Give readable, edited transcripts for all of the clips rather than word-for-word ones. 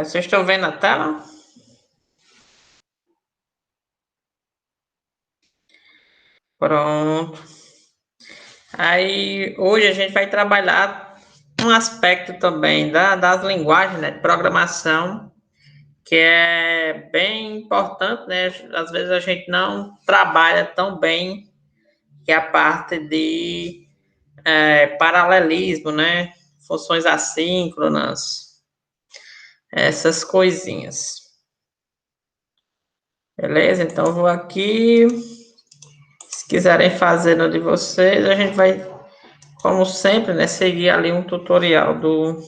Vocês estão vendo a tela? Pronto. Aí hoje a gente vai trabalhar um aspecto também das linguagens, né, de programação, que é bem importante, né? Às vezes a gente não trabalha tão bem, que é a parte de paralelismo, né? Funções assíncronas, essas coisinhas. Beleza? Então eu vou aqui. Se quiserem fazer no de vocês, a gente vai, como sempre, né, seguir ali um tutorial do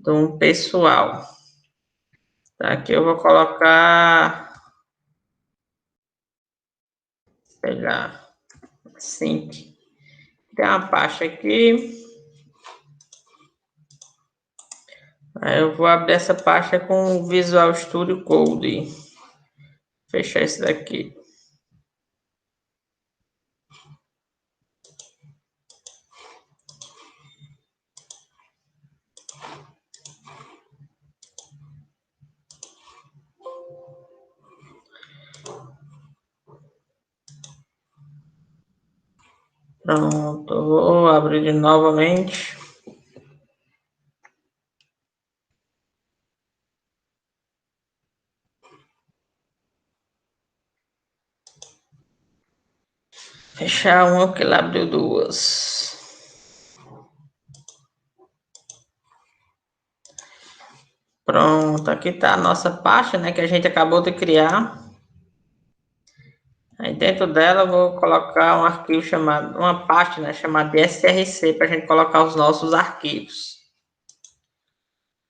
um pessoal. Tá? Aqui eu vou colocar, sei lá, sync. Tem uma pasta aqui. Aí eu vou abrir essa pasta com o Visual Studio Code. Fechar esse daqui. Pronto, vou abrir de novamente. Fechar uma que ele abriu duas. Pronto, aqui está a nossa pasta, né, que a gente acabou de criar. Aí dentro dela eu vou colocar um arquivo chamado, uma pasta, né, chamada de src, para a gente colocar os nossos arquivos.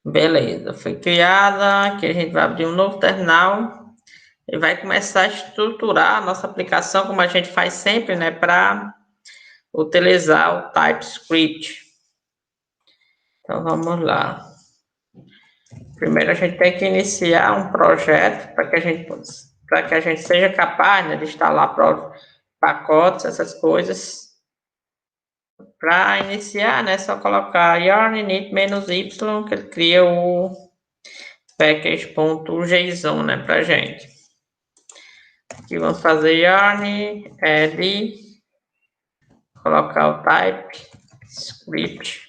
Beleza, foi criada, aqui a gente vai abrir um novo terminal e vai começar a estruturar a nossa aplicação, como a gente faz sempre, né, para utilizar o TypeScript. Então vamos lá. Primeiro a gente tem que iniciar um projeto para que a gente seja capaz, né, de instalar pacotes, essas coisas. Para iniciar, né, só colocar yarn init-y, que ele cria o package.json, né, pra gente. Aqui vamos fazer yarn add, colocar o type script.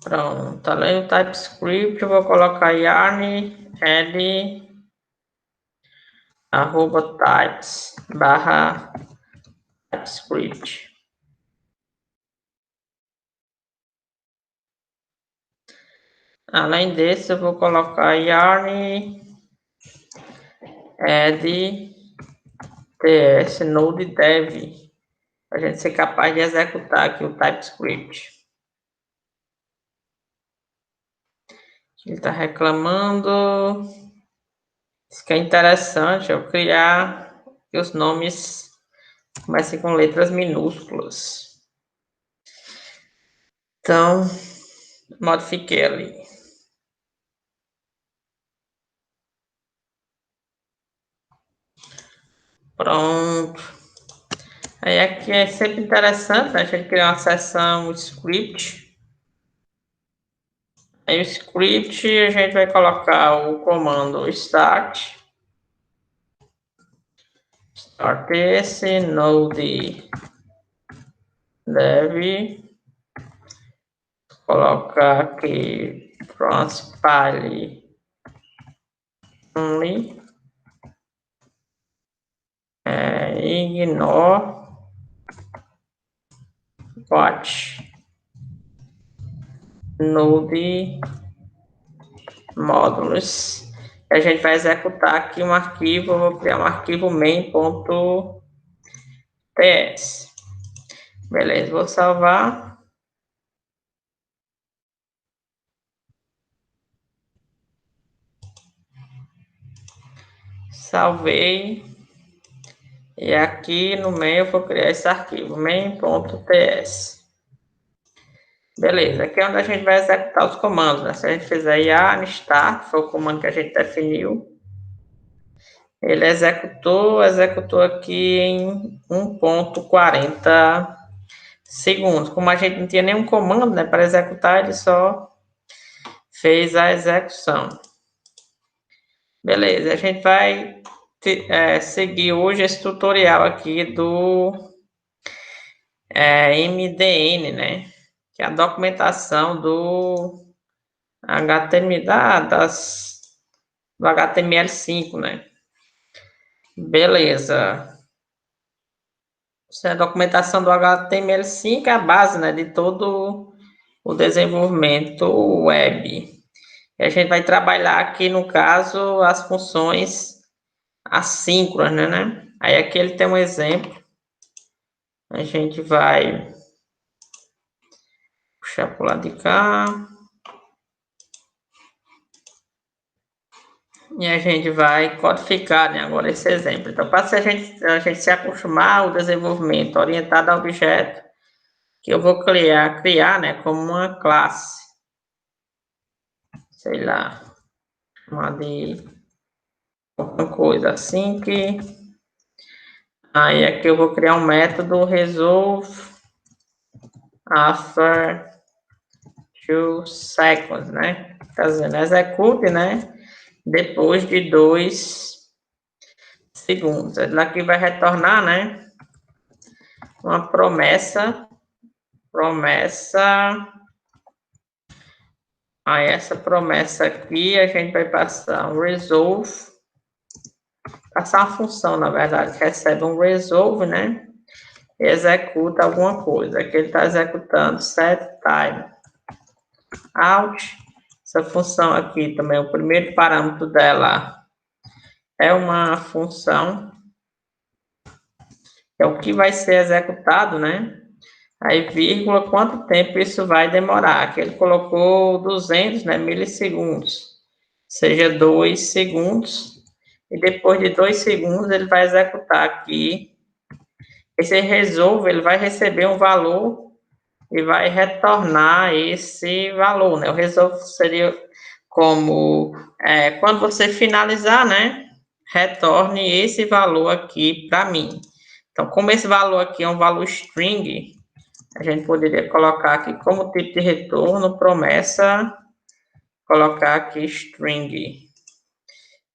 Pronto, além do TypeScript, eu vou colocar yarn add @types barra TypeScript. Além desse, eu vou colocar yarn add ts node dev, para a gente ser capaz de executar aqui o TypeScript. Ele está reclamando. Isso que é interessante, eu criar que os nomes comecem com letras minúsculas. Então, modifiquei ali. Pronto. Aí aqui é sempre interessante, né? A gente criar uma seção script. Aí o script a gente vai colocar o comando start esse node dev, colocar aqui transpile only, ignore watch node módulos. A gente vai executar aqui um arquivo, eu vou criar um arquivo main.ts. Beleza, vou salvar. Salvei. E aqui no main eu vou criar esse arquivo main.ts. Beleza, aqui é onde a gente vai executar os comandos, né? Se a gente fizer yarn start, foi o comando que a gente definiu. Ele executou aqui em 1,40 segundos. Como a gente não tinha nenhum comando, né, para executar, ele só fez a execução. Beleza, a gente vai seguir hoje esse tutorial aqui do MDN, né? Que é a documentação do HTML, do HTML5, né? Beleza. Essa é a documentação do HTML5, é a base, né, de todo o desenvolvimento web. E a gente vai trabalhar aqui, no caso, as funções assíncronas, né? Aí aqui ele tem um exemplo. A gente vai puxar para o lado de cá. E a gente vai codificar, né, agora esse exemplo. Então, para a gente se acostumar ao desenvolvimento orientado a objeto, que eu vou criar, né, como uma classe. Sei lá, uma de alguma coisa assim que... Aí aqui eu vou criar um método resolve after 2 seconds, né? Tá dizendo, execute, né? Depois de 2 segundos. Ele aqui vai retornar, né? Uma promessa. Aí essa promessa aqui a gente vai passar um resolve. Passar uma função, na verdade, que recebe um resolve, né? E executa alguma coisa. Aqui ele está executando set time out. Essa função aqui também, o primeiro parâmetro dela é uma função, é o que vai ser executado, né? Aí, vírgula, quanto tempo isso vai demorar? Aqui ele colocou 200, né, milissegundos, seja 2 segundos, e depois de 2 segundos ele vai executar aqui. Esse resolve, ele vai receber um valor e vai retornar esse valor, né? O resolve seria como, quando você finalizar, né? Retorne esse valor aqui para mim. Então, como esse valor aqui é um valor string, a gente poderia colocar aqui como tipo de retorno, promessa, colocar aqui string.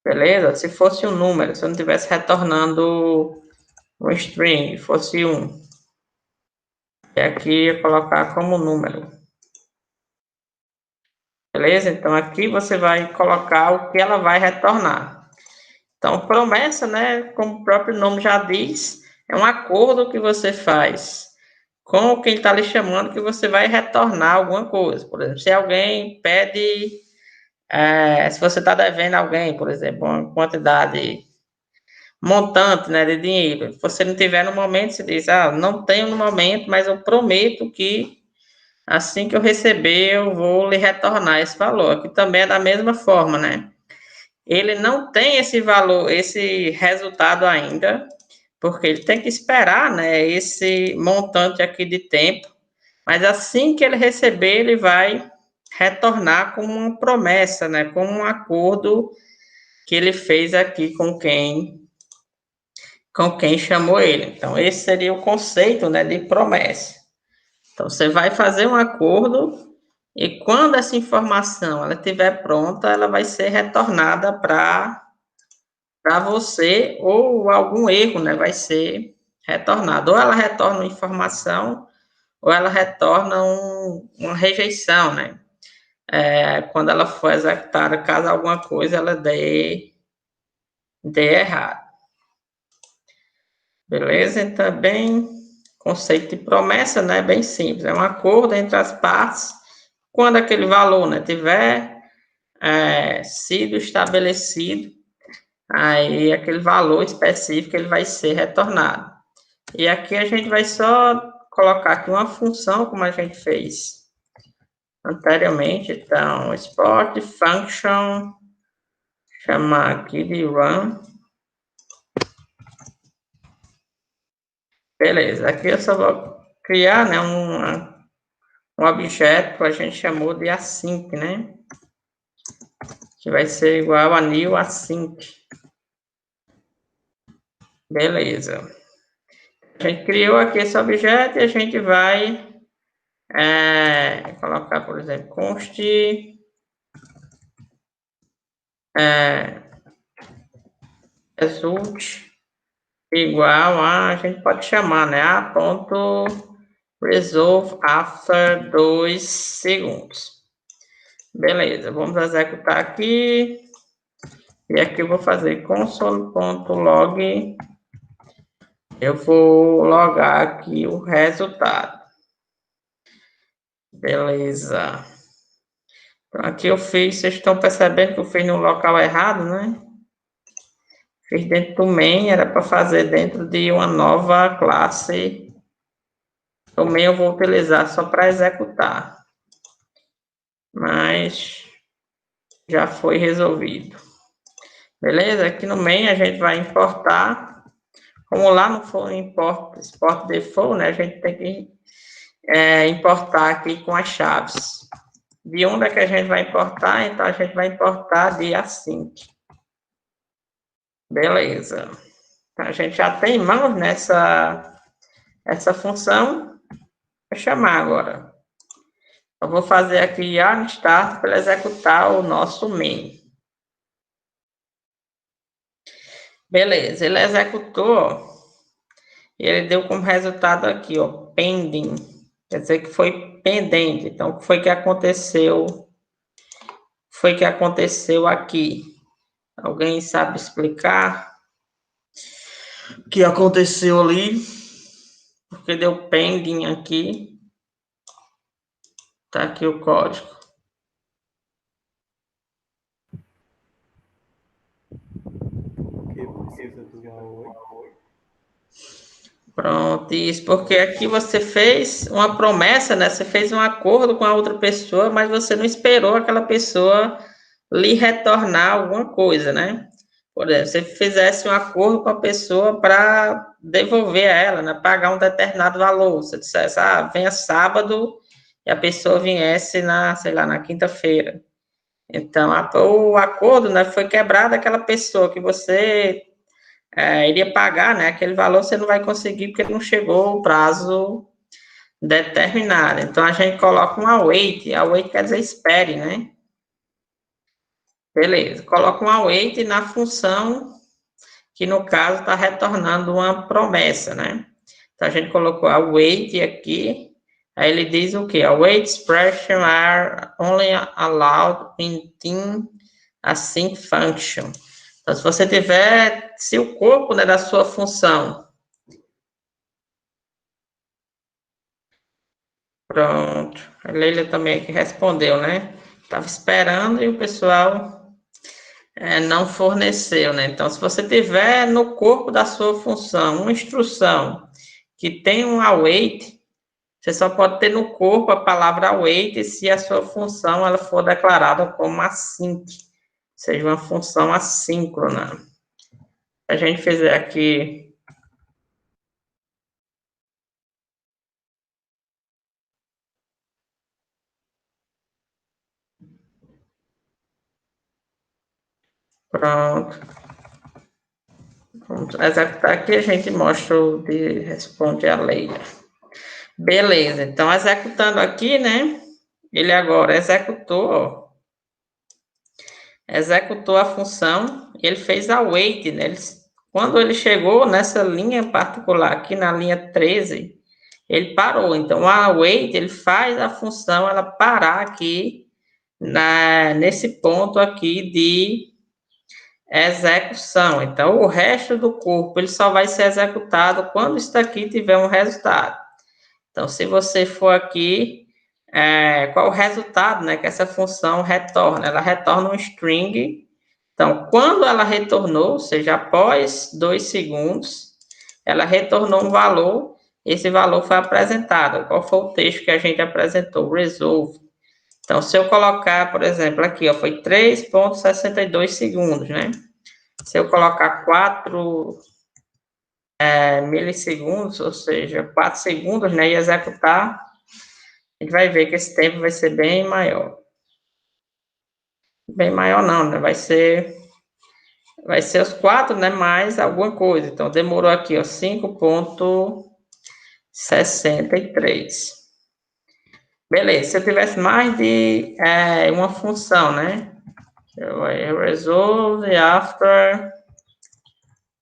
Beleza? Se fosse um número, se eu não estivesse retornando um string, fosse 1. E aqui eu colocar como número. Beleza? Então, aqui você vai colocar o que ela vai retornar. Então, promessa, né, como o próprio nome já diz, é um acordo que você faz com quem está lhe chamando que você vai retornar alguma coisa. Por exemplo, se alguém pede, se você está devendo alguém, por exemplo, uma quantidade montante, né, de dinheiro, se você não tiver no momento, você diz, não tenho no momento, mas eu prometo que assim que eu receber, eu vou lhe retornar esse valor. Aqui também é da mesma forma, né? Ele não tem esse valor, esse resultado ainda, porque ele tem que esperar, né, esse montante aqui de tempo, mas assim que ele receber, ele vai retornar como uma promessa, né, como um acordo que ele fez aqui com quem chamou ele. Então, esse seria o conceito, né, de promessa. Então, você vai fazer um acordo e quando essa informação ela estiver pronta, ela vai ser retornada para você, ou algum erro, né, vai ser retornado. Ou ela retorna uma informação, ou ela retorna uma rejeição, né? Quando ela for executada, caso alguma coisa ela dê errado. Beleza? Então, é bem conceito de promessa, né? Bem simples. É um acordo entre as partes. Quando aquele valor, né, tiver sido estabelecido, aí aquele valor específico ele vai ser retornado. E aqui a gente vai só colocar aqui uma função, como a gente fez anteriormente. Então, export function, chamar aqui de run. Beleza, aqui eu só vou criar, né, um objeto que a gente chamou de async, né? Que vai ser igual a new async. Beleza. A gente criou aqui esse objeto e a gente vai colocar, por exemplo, const result igual a gente pode chamar, né? A.resolve after 2 segundos. Beleza, vamos executar aqui. E aqui eu vou fazer console.log. Eu vou logar aqui o resultado. Beleza. Então, aqui eu fiz, vocês estão percebendo que eu fiz no local errado, né? Fiz dentro do main, era para fazer dentro de uma nova classe. O main eu vou utilizar só para executar. Mas já foi resolvido. Beleza? Aqui no main a gente vai importar. Como lá no for import default, né? A gente tem que importar aqui com as chaves. De onde é que a gente vai importar? Então, a gente vai importar de async. Beleza. Então, a gente já tem em mãos essa função. Vou chamar agora. Eu vou fazer aqui yarn start para executar o nosso main. Beleza, ele executou. E ele deu como resultado aqui, ó, pending. Quer dizer que foi pendente. Então, o que foi que aconteceu? Foi que aconteceu aqui? Alguém sabe explicar o que aconteceu ali? Porque deu pending aqui. Tá aqui o código. Porque precisa do await. Pronto, isso, porque aqui você fez uma promessa, né? Você fez um acordo com a outra pessoa, mas você não esperou aquela pessoa lhe retornar alguma coisa, né? Por exemplo, você fizesse um acordo com a pessoa para devolver a ela, né? Pagar um determinado valor. Você dissesse, venha sábado, e a pessoa viesse sei lá, na quinta-feira. Então, o acordo, né, foi quebrado, aquela pessoa que você iria pagar, né, aquele valor você não vai conseguir porque não chegou o prazo determinado. Então, a gente coloca um await. Await quer dizer espere, né? Beleza. Coloca um await na função que, no caso, está retornando uma promessa, né? Então, a gente colocou await aqui. Aí ele diz o quê? Await expression are only allowed in async function. Então, se você tiver, se o corpo, né, da sua função. Pronto. A Leila também aqui respondeu, né? Estava esperando e o pessoal não forneceu, né? Então, se você tiver no corpo da sua função uma instrução que tem um await, você só pode ter no corpo a palavra await se a sua função ela for declarada como async, seja uma função assíncrona. A gente fizer aqui pronto. Vamos executar aqui, a gente mostra o de responde a Leila. Beleza, então executando aqui, né? Ele agora executou a função e ele fez a wait, né? Quando ele chegou nessa linha particular, aqui na linha 13, ele parou. Então, a wait, ele faz a função ela parar aqui nesse ponto aqui de execução. Então, o resto do corpo ele só vai ser executado quando isso daqui tiver um resultado. Então, se você for aqui, qual o resultado, né, que essa função retorna? Ela retorna um string. Então, quando ela retornou, ou seja, após 2 segundos, ela retornou um valor, esse valor foi apresentado. Qual foi o texto que a gente apresentou? Resolve. Então, se eu colocar, por exemplo, aqui, ó, foi 3,62 segundos, né? Se eu colocar 4 milissegundos, ou seja, 4 segundos, né, e executar, a gente vai ver que esse tempo vai ser bem maior. Bem maior não, né? Vai ser os 4, né? Mais alguma coisa. Então, demorou aqui, ó, 5,63. Beleza, se eu tivesse mais de uma função, né? Eu resolve after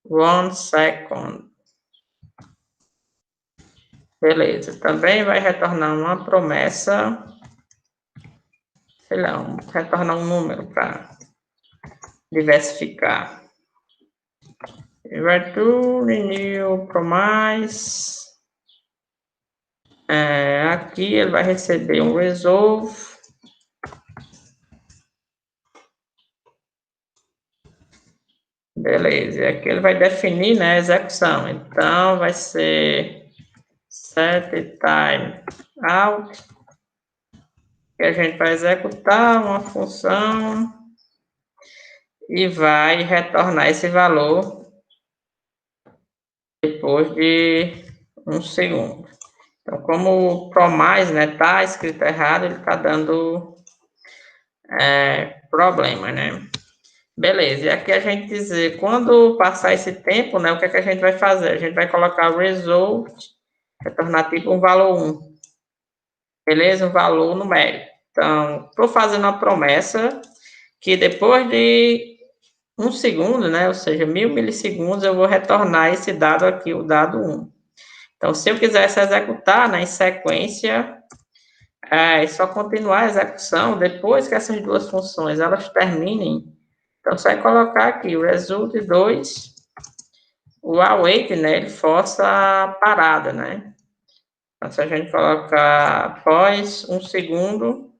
1 second. Beleza, também vai retornar uma promessa, sei lá, retornar um número para diversificar. Return new promise. Aqui ele vai receber um resolve. Beleza, e aqui ele vai definir, né, a execução. Então, vai ser set time out, que a gente vai executar uma função e vai retornar esse valor depois de 1 segundo. Então, como o promise, né, tá escrito errado, ele tá dando problema, né? Beleza, e aqui a gente dizer, quando passar esse tempo, né, o que é que a gente vai fazer? A gente vai colocar result, retornar tipo um valor 1. Beleza? Um valor numérico. Então, estou fazendo uma promessa que depois de 1 segundo, né, ou seja, 1000 milissegundos, eu vou retornar esse dado aqui, o dado 1. Então, se eu quisesse executar, né, em sequência, é só continuar a execução depois que essas duas funções elas terminem. Então, você vai colocar aqui o result 2, o await, né, ele força a parada, né? Então, se a gente colocar após 1 segundo,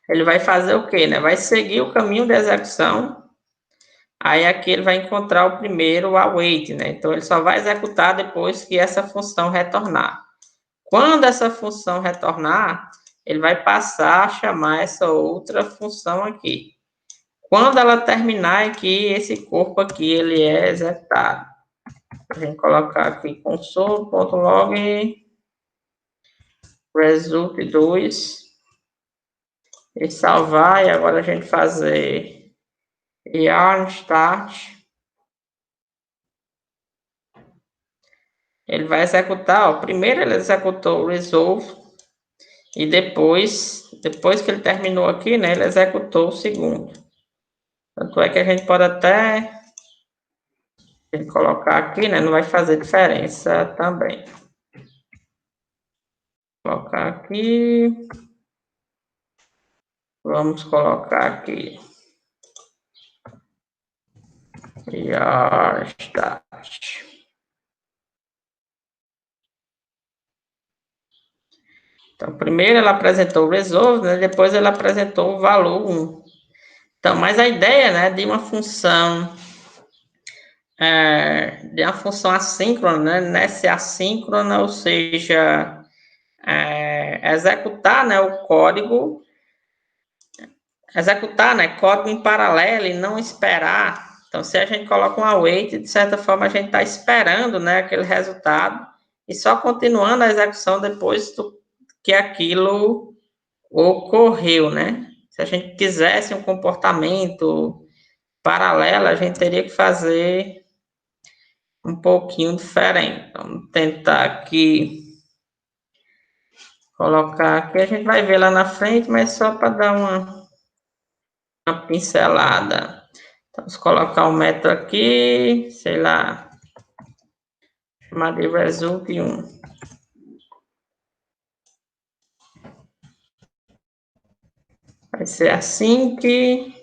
ele vai fazer o quê, né? Vai seguir o caminho da execução. Aí aqui ele vai encontrar o primeiro, o await, né? Então, ele só vai executar depois que essa função retornar. Quando essa função retornar, ele vai passar a chamar essa outra função aqui. Quando ela terminar aqui, esse corpo aqui, ele é executado. A gente colocar aqui console.log result2 e salvar, e agora a gente fazer yarn start. Ele vai executar, ó, primeiro ele executou o resolve e depois que ele terminou aqui, né, ele executou o segundo. Tanto é que a gente pode até colocar aqui, né, não vai fazer diferença também. Vou colocar aqui. Vamos colocar aqui. Yarn start. Então, primeiro ela apresentou o resolve, né? Depois ela apresentou o valor 1. Então, mas a ideia, né, de uma função assíncrona, né, ser assíncrona, ou seja, executar, né, o código, código em paralelo e não esperar. Então, se a gente coloca um await, de certa forma a gente está esperando, né, aquele resultado e só continuando a execução depois que aquilo ocorreu, né? Se a gente quisesse um comportamento paralelo, a gente teria que fazer um pouquinho diferente. Então, vamos tentar aqui colocar aqui, a gente vai ver lá na frente, mas só para dar uma pincelada. Então, vamos colocar o método aqui, sei lá, chamar de result1. Vai ser assim que...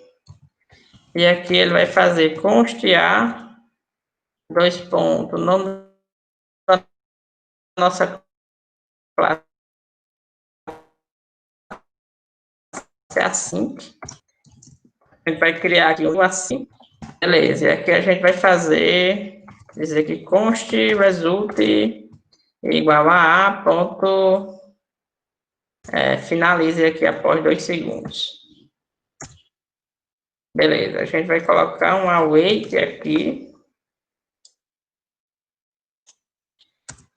E aqui ele vai fazer constear, 2 pontos, nome da nossa classe é assim. A gente vai criar aqui um assim. Beleza, e aqui a gente vai fazer, dizer que const result igual a ponto, finalize aqui após 2 segundos. Beleza, a gente vai colocar um await aqui.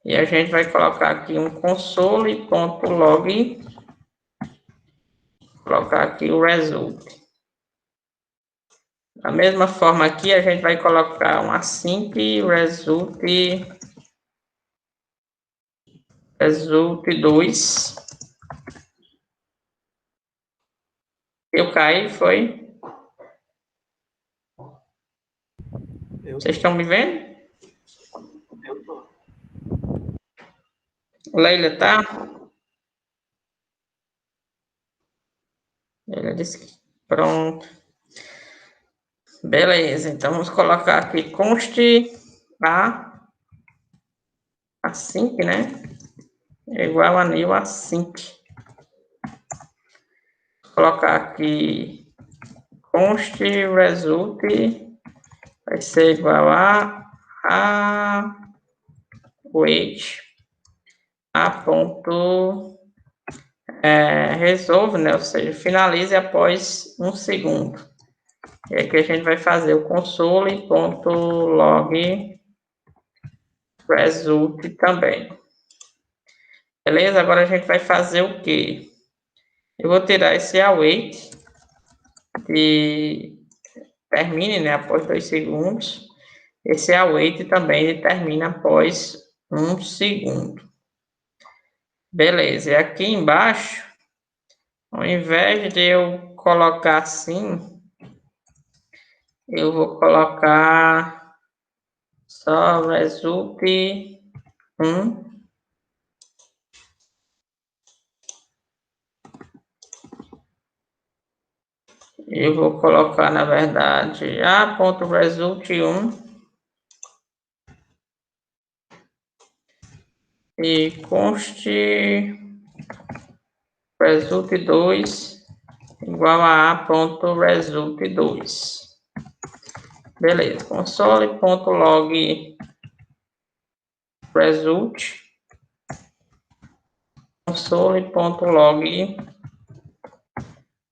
E a gente vai colocar aqui um console.log, colocar aqui o result. Da mesma forma aqui, a gente vai colocar um async result 2. Eu caí, foi? Vocês estão me vendo? Eu tô. Leila, tá? Leila disse que pronto. Beleza, então vamos colocar aqui const async, né? É igual a new async. Vou colocar aqui const result vai ser igual a wait a ponto resolve, né? Ou seja, finalize após 1 segundo. E aqui a gente vai fazer o console.log result também. Beleza? Agora a gente vai fazer o quê? Eu vou tirar esse await de termine, né, após 2 segundos. Esse await também termina após 1 segundo. Beleza. E aqui embaixo, ao invés de eu colocar assim, eu vou colocar só result 1. Eu vou colocar, na verdade, a.result1 e const result2 igual a a.result2. Beleza, console.log result, console.log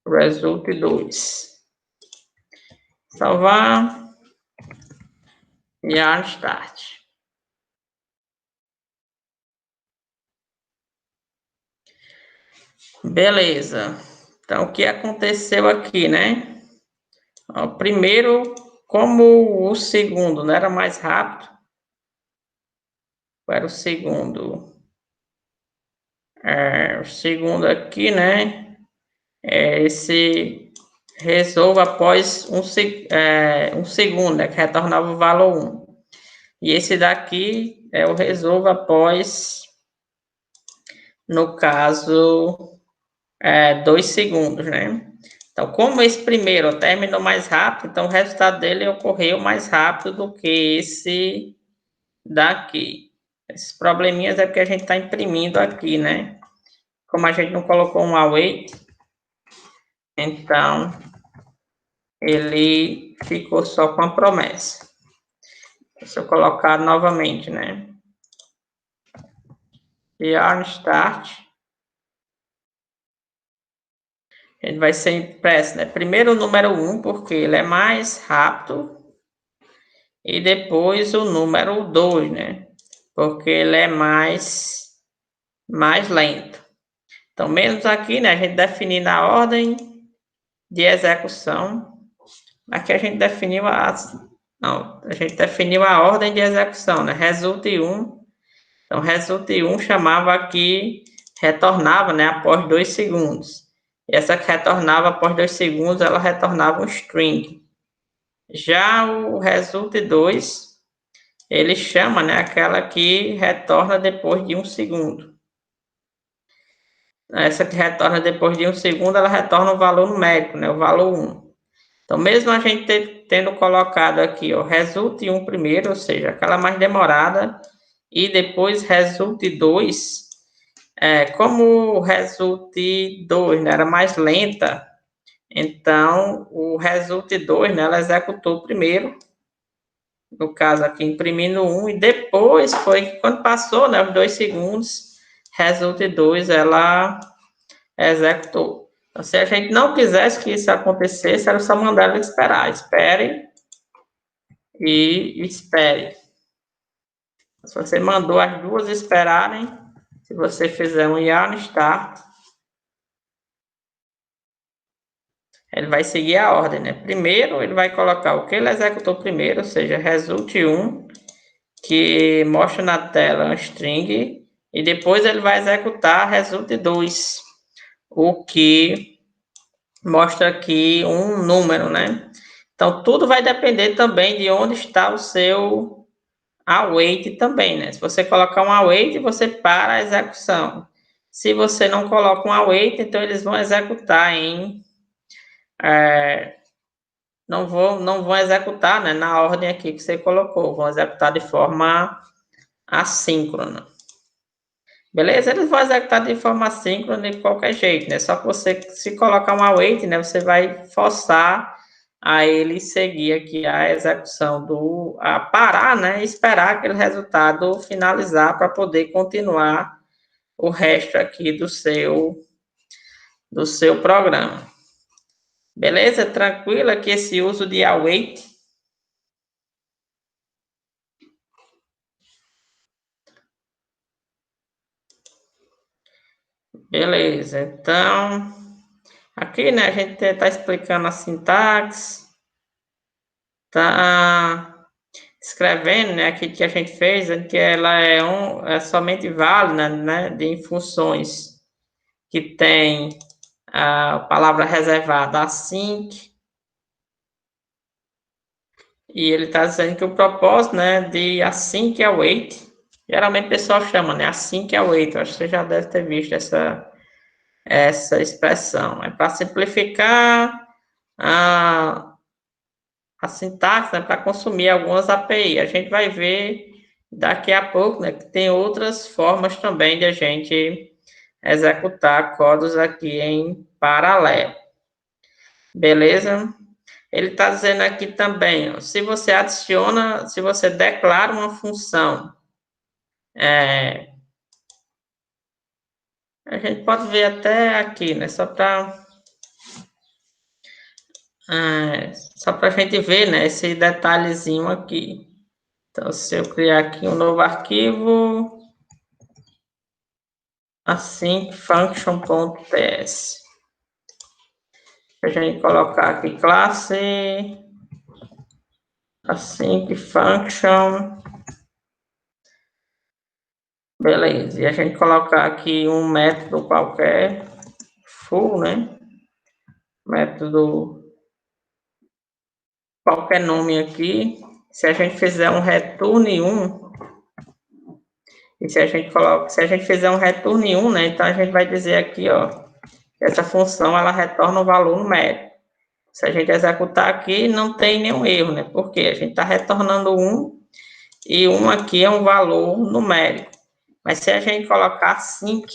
result2. Salvar e start. Beleza. Então, o que aconteceu aqui, né? Ó, primeiro, como o segundo não era mais rápido, era o segundo. O segundo aqui, né? Esse resolve após um segundo, né? Que retornava o valor 1. E esse daqui é o resolve após, no caso, 2 segundos, né? Então, como esse primeiro terminou mais rápido, então o resultado dele ocorreu mais rápido do que esse daqui. Esses probleminhas é porque a gente está imprimindo aqui, né? Como a gente não colocou um await, então ele ficou só com a promessa. Se eu colocar novamente, né? Yarn start, ele vai ser impresso, né? Primeiro o número 1, porque ele é mais rápido, e depois o número 2, né? Porque ele é mais lento. Então, menos aqui, né? A gente definindo a ordem de execução. Aqui a gente definiu a ordem de execução, né? Result 1. Então, result 1 chamava aqui, retornava, né? Após 2 segundos. E essa que retornava após 2 segundos, ela retornava um string. Já o result 2, ele chama, né? Aquela que retorna depois de 1 segundo. Essa que retorna depois de 1 segundo, ela retorna o valor numérico, né? O valor 1. Então, mesmo a gente tendo colocado aqui, ó, result 1 primeiro, ou seja, aquela mais demorada, e depois result 2, como o result 2, né, era mais lenta, então o result 2, né, ela executou primeiro, no caso aqui, imprimindo 1, e depois foi que quando passou, né, os 2 segundos, result 2, ela executou. Então, se a gente não quisesse que isso acontecesse, era só mandar ele esperar. Espere e espere. Se você mandou as duas esperarem, se você fizer um yarn start, ele vai seguir a ordem, né? Primeiro, ele vai colocar o que ele executou primeiro, ou seja, result 1, que mostra na tela um string, e depois ele vai executar result 2, o que mostra aqui um número, né? Então, tudo vai depender também de onde está o seu await também, né? Se você colocar um await, você para a execução. Se você não coloca um await, então eles vão executar em... não vão executar, né, na ordem aqui que você colocou, vão executar de forma assíncrona. Beleza? Eles vão executar de forma assíncrona de qualquer jeito, né? Só que você, se colocar um await, né, você vai forçar a ele seguir aqui a execução a parar, né, e esperar aquele resultado finalizar para poder continuar o resto aqui do seu programa. Beleza? Tranquilo aqui esse uso de await. Beleza, então, aqui, né, a gente está explicando a sintaxe, tá escrevendo, né, aqui que a gente fez, que ela é somente válida, né, de funções que tem a palavra reservada async, e ele está dizendo que o propósito, né, de async await, geralmente o pessoal chama, né, async await, acho que você já deve ter visto essa expressão. É para simplificar a sintaxe, né, para consumir algumas API. A gente vai ver daqui a pouco, né, que tem outras formas também de a gente executar códigos aqui em paralelo. Beleza? Ele está dizendo aqui também, ó, se você declara uma função, a gente pode ver até aqui, né, só para a gente ver, né, esse detalhezinho aqui. Então, se eu criar aqui um novo arquivo, async function.ts, a gente colocar aqui classe async function, beleza, e a gente colocar aqui um método qualquer, full, né, método, qualquer nome aqui. Se a gente fizer um return 1, e se a gente fizer um return 1, né, então a gente vai dizer aqui, ó, que essa função ela retorna o valor numérico. Se a gente executar aqui, não tem nenhum erro, né? Porque a gente está retornando 1 e 1 aqui é um valor numérico. Mas se a gente colocar async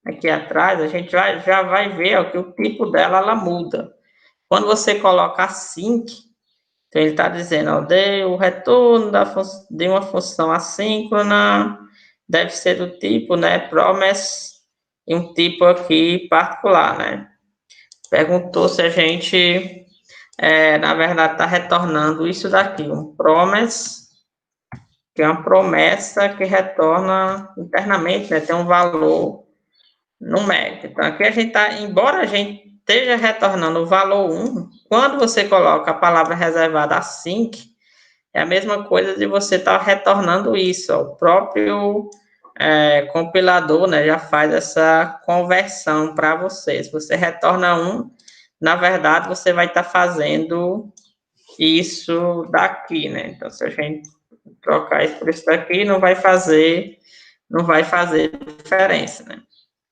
aqui atrás, a gente já vai ver ó, que o tipo dela ela muda. Quando você coloca async, então ele está dizendo, ó, o retorno de uma função assíncrona deve ser do tipo, né, promise, e um tipo aqui particular, né? Perguntou se a gente, na verdade, está retornando isso daqui, um promise, que é uma promessa que retorna internamente, né, tem um valor numérico. Então, aqui a gente está, embora a gente esteja retornando o valor 1, quando você coloca a palavra reservada async, é a mesma coisa de você estar retornando isso. Ó, o próprio compilador, né, já faz essa conversão para você. Se você retorna 1, na verdade, você vai estar fazendo isso daqui, né? Então, se a gente trocar isso por isso daqui, não vai fazer diferença, né?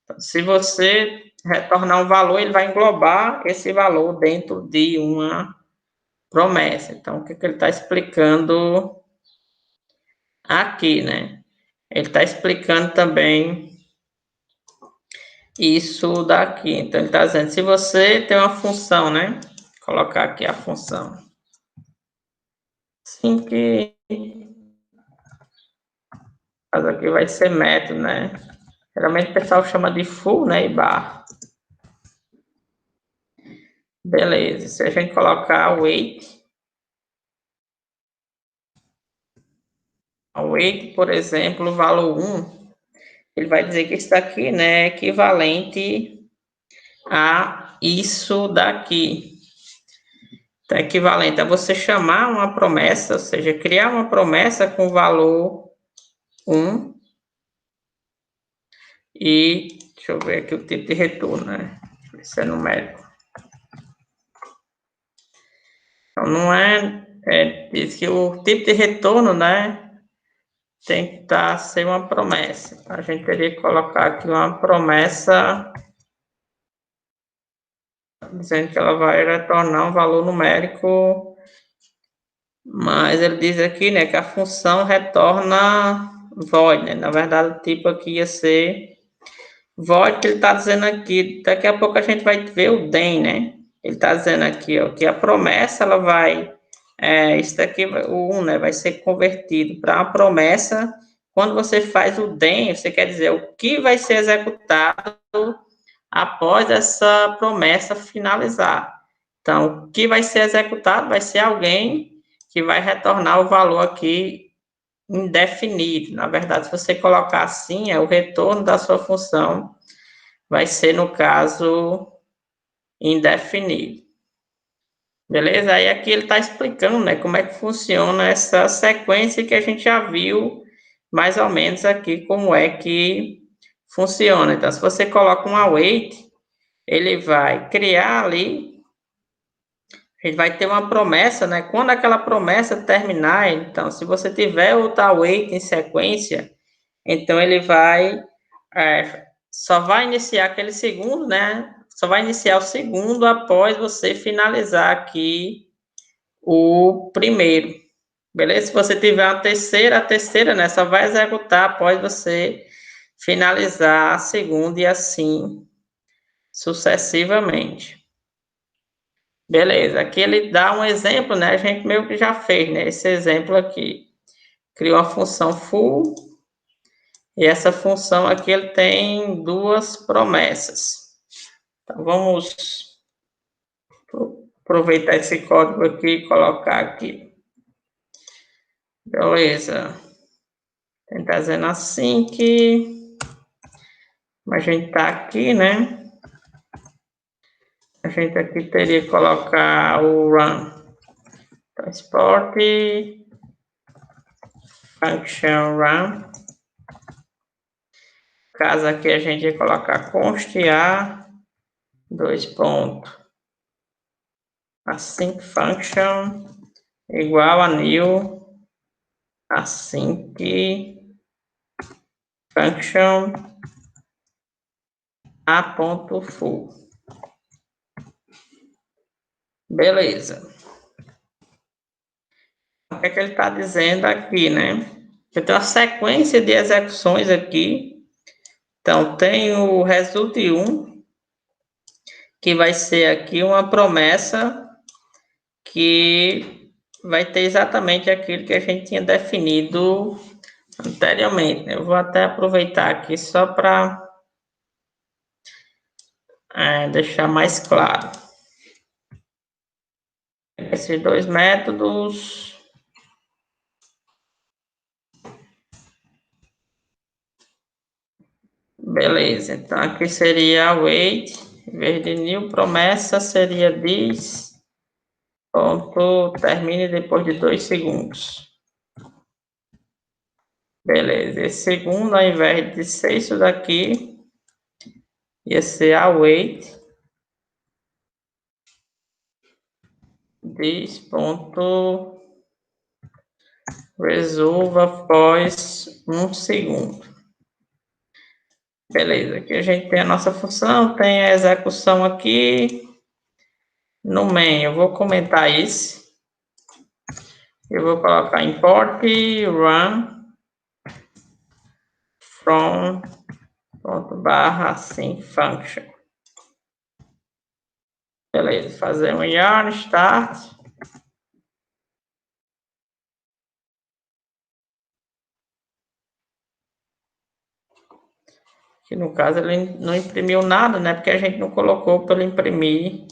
Então, se você retornar um valor, ele vai englobar esse valor dentro de uma promessa. Então, o que ele está explicando aqui, né? Ele está explicando também isso daqui. Então, ele está dizendo, se você tem uma função, né? Vou colocar aqui a função. Assim que... Mas aqui vai ser método, né? Geralmente o pessoal chama de full, né? E bar. Beleza. Se a gente colocar wait, await, por exemplo, valor 1, ele vai dizer que isso daqui, né, é equivalente a isso daqui. Então, equivalente a você chamar uma promessa, ou seja, criar uma promessa com valor 1 e, deixa eu ver aqui o tipo de retorno, né? Isso é numérico. Então, não diz que o tipo de retorno, né, tem que ser uma promessa. A gente teria que colocar aqui uma promessa dizendo que ela vai retornar um valor numérico, mas ele diz aqui, né, que a função retorna void, né? Na verdade, o tipo aqui ia ser void, que ele está dizendo aqui. Daqui a pouco a gente vai ver o then, né? Ele está dizendo aqui, ó, que a promessa, ela vai, isso daqui, o 1, né, vai ser convertido para uma promessa. Quando você faz o then, você quer dizer o que vai ser executado após essa promessa finalizar. Então, o que vai ser executado vai ser alguém que vai retornar o valor aqui indefinido. Na verdade, se você colocar assim, o retorno da sua função vai ser, no caso, indefinido. Beleza? Aí aqui ele está explicando, né, como é que funciona essa sequência que a gente já viu mais ou menos aqui, como é que funciona. Então, se você coloca um await, ele vai criar ali, a gente vai ter uma promessa, né? Quando aquela promessa terminar, então, se você tiver outra await em sequência, então ele vai, só vai iniciar aquele segundo, né? Só vai iniciar o segundo após você finalizar aqui o primeiro. Beleza? Se você tiver a terceira, né? Só vai executar após você finalizar a segunda e assim sucessivamente. Beleza, aqui ele dá um exemplo, né? A gente meio que já fez, né? Esse exemplo aqui. Criou uma função full, e essa função aqui ele tem duas promessas. Então, vamos aproveitar esse código aqui e colocar aqui. Beleza. Tentar dizendo assim que a gente tá aqui, né? A gente aqui teria que colocar o run. Transporte function run. Caso aqui a gente ia colocar const a async function igual a new async function a.full. Beleza. O que é que ele está dizendo aqui, né? Eu tenho uma sequência de execuções aqui. Então, tem o result 1, que vai ser aqui uma promessa que vai ter exatamente aquilo que a gente tinha definido anteriormente. Eu vou até aproveitar aqui só para deixar mais claro. Esses dois métodos. Beleza, então aqui seria await, em vez de new promessa, seria this, ponto, termine depois de 2 segundos. Beleza, esse segundo, ao invés de ser isso daqui, ia ser await, this, ponto, resolve após 1 segundo. Beleza, aqui a gente tem a nossa função, tem a execução aqui. No main, eu vou comentar isso. Eu vou colocar import run from ./async function. Beleza, fazer um yarn start. Que no caso ele não imprimiu nada, né? Porque a gente não colocou para ele imprimir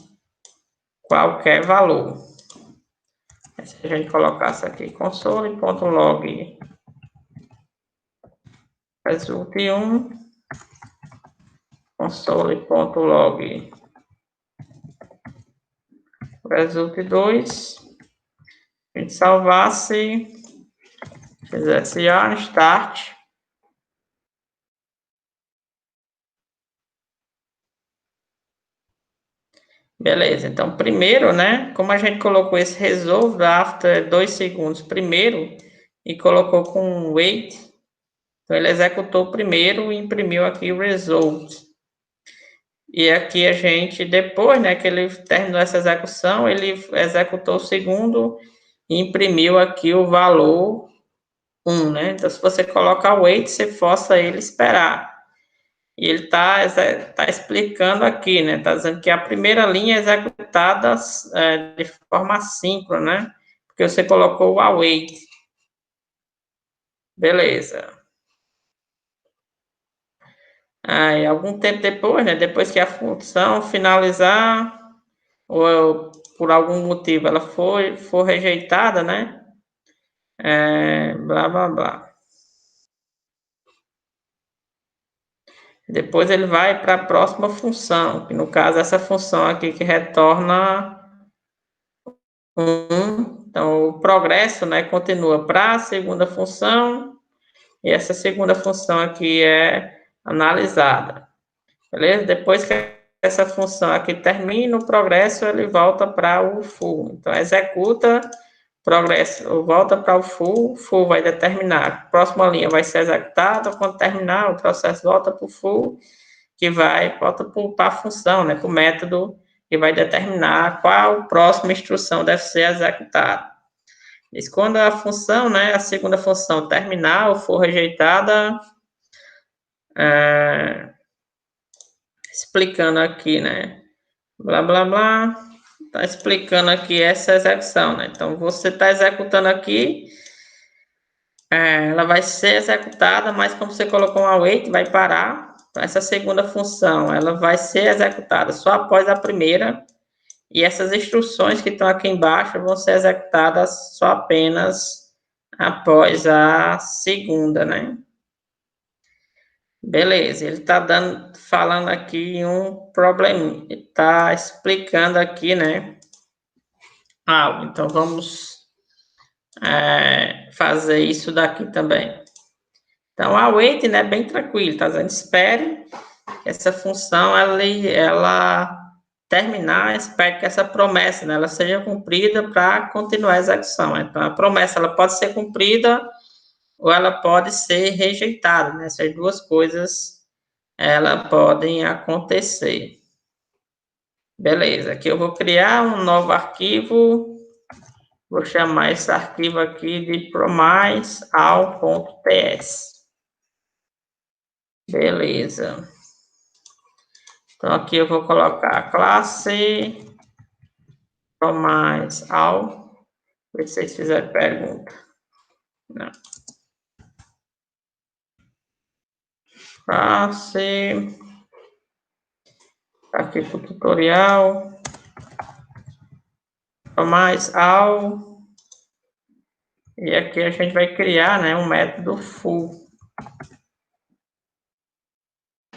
qualquer valor. Se a gente colocasse aqui console.log result 1, console.log result 2, a gente salvasse, fizesse yarn start, beleza, então primeiro, né, como a gente colocou esse resolve after 2 segundos primeiro e colocou com wait, então ele executou primeiro e imprimiu aqui o result. E aqui a gente, depois, né, que ele terminou essa execução, ele executou o segundo e imprimiu aqui o valor 1, né? Então, se você coloca wait, você força ele esperar. E ele tá explicando aqui, né? Tá dizendo que a primeira linha é executada de forma assíncrona, né? Porque você colocou o await. Beleza. Aí, algum tempo depois, né? Depois que a função finalizar, ou por algum motivo ela for rejeitada, né? Blá, blá, blá. Depois ele vai para a próxima função, que no caso essa função aqui que retorna 1. Então, o progresso, né, continua para a segunda função, e essa segunda função aqui é analisada. Beleza? Depois que essa função aqui termina o progresso, ele volta para o full. Então, executa progresso, volta para o full vai determinar. A próxima linha vai ser executada, quando terminar, o processo volta para o full, que volta para a função, né, para o método, que vai determinar qual próxima instrução deve ser executada. Isso quando a função, né, a segunda função terminar ou for rejeitada, explicando aqui, né, blá, blá, blá, está explicando aqui essa execução, né, então você está executando aqui, ela vai ser executada, mas como você colocou um await, vai parar. Então, essa segunda função, ela vai ser executada só após a primeira, e essas instruções que estão aqui embaixo vão ser executadas só apenas após a segunda, né? Beleza, ele está falando aqui um problema, ele está explicando aqui, né? Algo, então vamos fazer isso daqui também. Então, a wait, né, bem tranquilo, tá dizendo, espere que essa função, ela terminar, espere que essa promessa, né, ela seja cumprida para continuar a execução. Então, a promessa, ela pode ser cumprida ou ela pode ser rejeitada, né, essas duas coisas, elas podem acontecer. Beleza, aqui eu vou criar um novo arquivo, vou chamar esse arquivo aqui de promise.all.ts. Beleza. Então, aqui eu vou colocar a classe promise.all. Se vocês fizerem pergunta. Não. Classe. Aqui para o tutorial. Promise.all. E aqui a gente vai criar, né, um método full.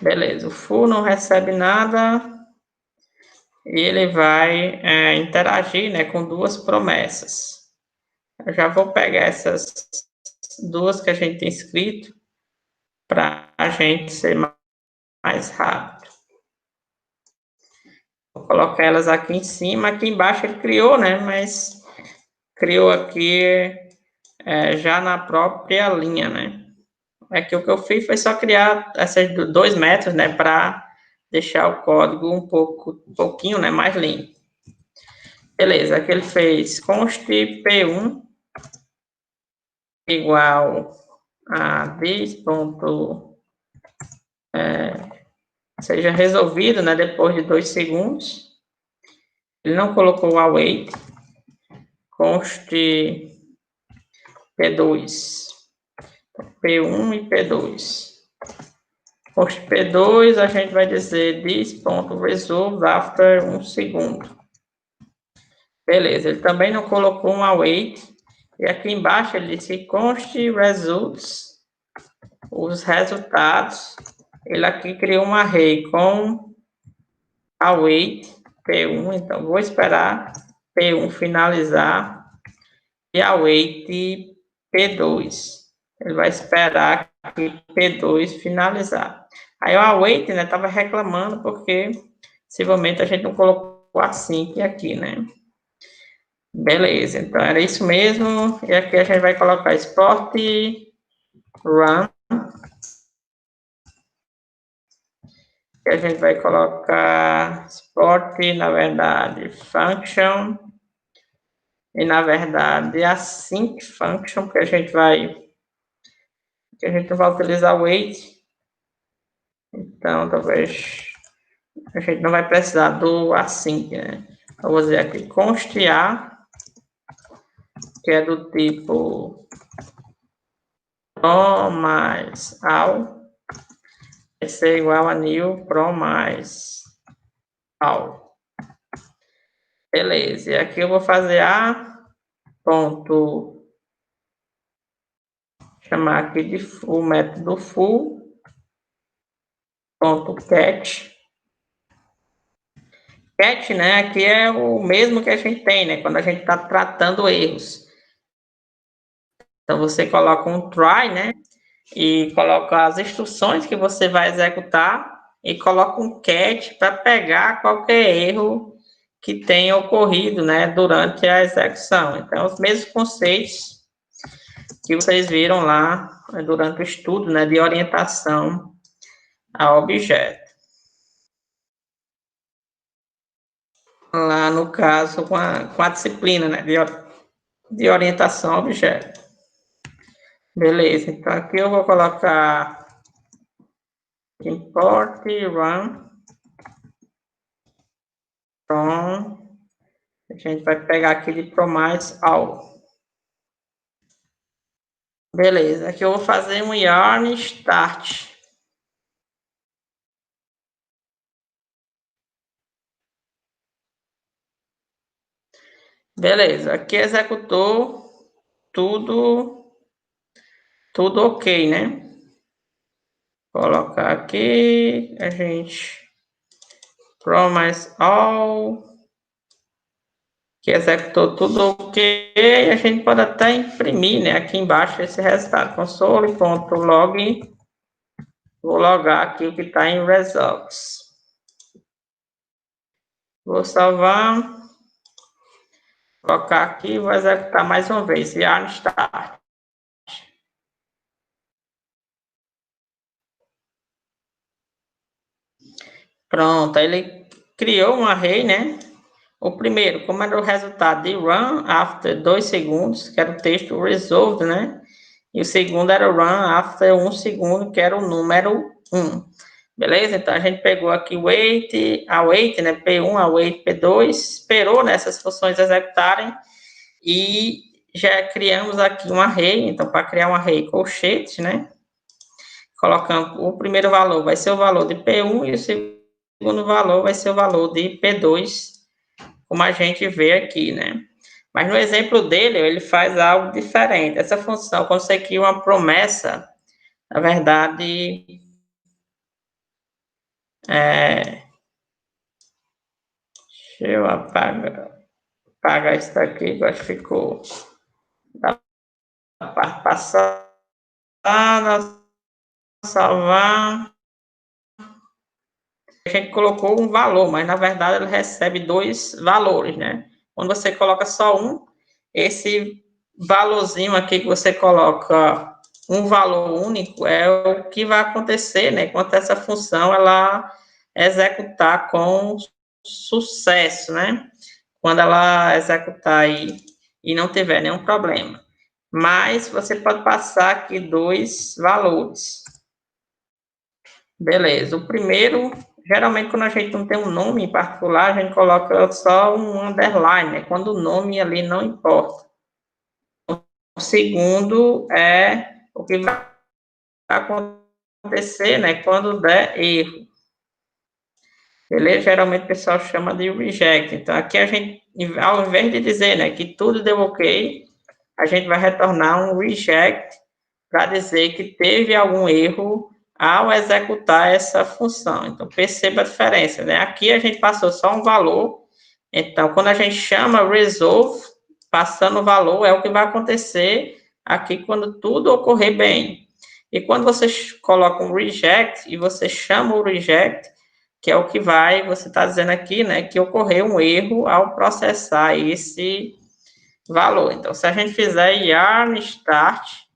Beleza, o full não recebe nada. E ele vai interagir, né, com duas promessas. Eu já vou pegar essas duas que a gente tem escrito para a gente ser mais rápido. Vou colocar elas aqui em cima. Aqui embaixo ele criou, né, mas criou aqui já na própria linha, né. Aqui o que eu fiz foi só criar esses 2 métodos, né, para deixar o código um pouquinho, né, mais limpo. Beleza, aqui ele fez const p1 igual a this seja resolvido, né, depois de 2 segundos. Ele não colocou o await. Const p2, p1 e p2. Const p2 a gente vai dizer this.resolve after 1 segundo. Beleza, ele também não colocou um await. E aqui embaixo ele disse const results os resultados. Ele aqui criou um array com await P1, então vou esperar P1 finalizar e await P2. Ele vai esperar que P2 finalizar. Aí o await, né, estava reclamando porque possivelmente a gente não colocou assim aqui, né? Beleza, então era isso mesmo. E aqui a gente vai colocar export run. E a gente vai colocar export, na verdade, function. E na verdade, async function, porque a gente vai utilizar o wait. Então, talvez a gente não vai precisar do async, né? Eu vou dizer aqui const a, que é do tipo pro mais all, vai ser igual a new pro mais all. Beleza, e aqui eu vou fazer a ponto, chamar aqui de o método full ponto catch. Catch, né, aqui é o mesmo que a gente tem, né, quando a gente está tratando erros. Então, você coloca um try, né, e coloca as instruções que você vai executar e coloca um catch para pegar qualquer erro que tenha ocorrido, né, durante a execução. Então, os mesmos conceitos que vocês viram lá durante o estudo, né, de orientação a objeto. Lá no caso, com a disciplina, né, de orientação a objeto. Beleza, então aqui eu vou colocar import run from, a gente vai pegar aqui de promise all. Beleza, aqui eu vou fazer um yarn start. Beleza, aqui executou tudo ok, né? Colocar aqui, a gente promise all, que executou tudo ok, a gente pode até imprimir, né, aqui embaixo esse resultado, console.log, vou logar aqui o que está em results. Vou salvar, colocar aqui e vou executar mais uma vez, yarn start. Pronto, aí ele criou um array, né? O primeiro, como era o resultado de run after 2 segundos, que era o texto resolved, né? E o segundo era run after 1 segundo, que era o número 1. Beleza? Então, a gente pegou aqui o await, né? P1, await, P2, esperou nessas funções executarem e já criamos aqui um array. Então, para criar um array colchete, né? Colocamos o primeiro valor vai ser o valor de P1 e o segundo valor vai ser o valor de P2, como a gente vê aqui, né? Mas no exemplo dele, ele faz algo diferente. Essa função, quando você cria uma promessa, na verdade, deixa eu apagar isso daqui, que eu acho que ficou da parte passada, salvar. A gente colocou um valor, mas na verdade ele recebe 2 valores, né? Quando você coloca só um, esse valorzinho aqui que você coloca um valor único é o que vai acontecer, né? Enquanto essa função ela executar com sucesso, né? Quando ela executar e não tiver nenhum problema. Mas você pode passar aqui 2 valores. Beleza. O primeiro, geralmente quando a gente não tem um nome em particular, a gente coloca só um underline, né? Quando o nome ali não importa. O segundo é o que vai acontecer, né? Quando der erro. Beleza? Geralmente o pessoal chama de reject. Então, aqui a gente, ao invés de dizer, né, que tudo deu ok, a gente vai retornar um reject para dizer que teve algum erro ao executar essa função. Então, perceba a diferença, né? Aqui a gente passou só um valor. Então, quando a gente chama resolve, passando o valor, é o que vai acontecer aqui quando tudo ocorrer bem. E quando você coloca um reject, e você chama o reject, que é o que vai, você está dizendo aqui, né, que ocorreu um erro ao processar esse valor. Então, se a gente fizer yarn start,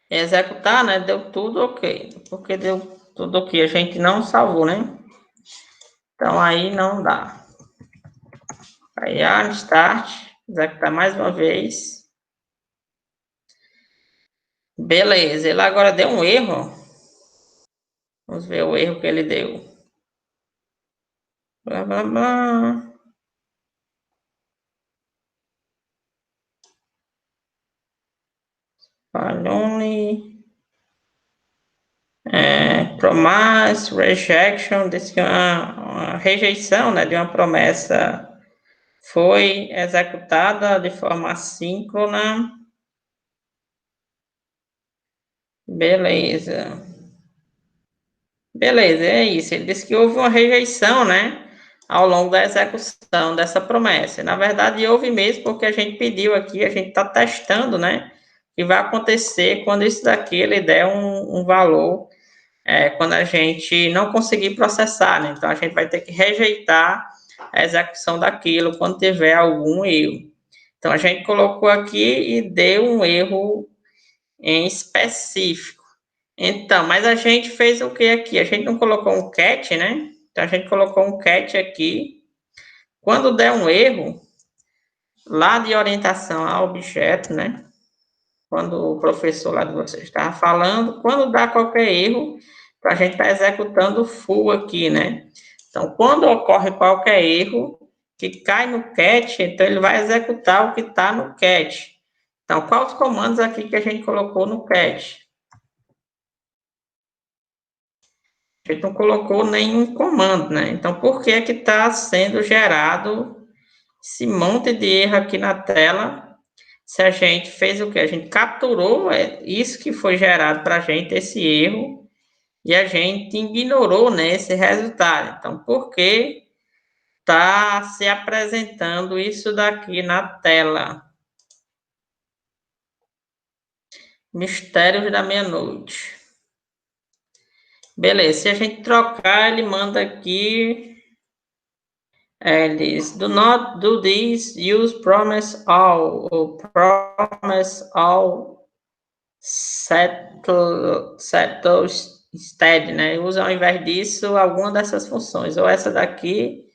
executar, né, deu tudo ok. Porque deu tudo ok, a gente não salvou, né? Então, aí não dá. Aí, yarn start, executar mais uma vez. Beleza, ele agora deu um erro. Vamos ver o erro que ele deu. Blá, blá, blá. Only promise rejection, diz que uma rejeição, né, de uma promessa foi executada de forma assíncrona. Beleza. Beleza, é isso. Ele disse que houve uma rejeição, né, ao longo da execução dessa promessa. Na verdade, houve mesmo, porque a gente pediu aqui, a gente está testando, né, o que vai acontecer quando isso daqui ele der um valor, quando a gente não conseguir processar, né? Então, a gente vai ter que rejeitar a execução daquilo quando tiver algum erro. Então, a gente colocou aqui e deu um erro em específico. Então, mas a gente fez o que aqui? A gente não colocou um cat, né? Então, a gente colocou um cat aqui. Quando der um erro, lá de orientação a objeto, né? Quando o professor lá de vocês estava falando, quando dá qualquer erro, a gente está executando full aqui, né? Então, quando ocorre qualquer erro que cai no cat, então ele vai executar o que está no cat. Então, quais os comandos aqui que a gente colocou no cat? A gente não colocou nenhum comando, né? Então, por que é que está sendo gerado esse monte de erro aqui na tela? Se a gente fez o que? A gente capturou isso que foi gerado para a gente, esse erro, e a gente ignorou, né, esse resultado. Então, por que está se apresentando isso daqui na tela? Mistérios da meia-noite. Beleza, se a gente trocar, ele manda aqui. Ele diz: do not do this, use promise all, ou promise all settle instead, né? Usa ao invés disso alguma dessas funções, ou essa daqui,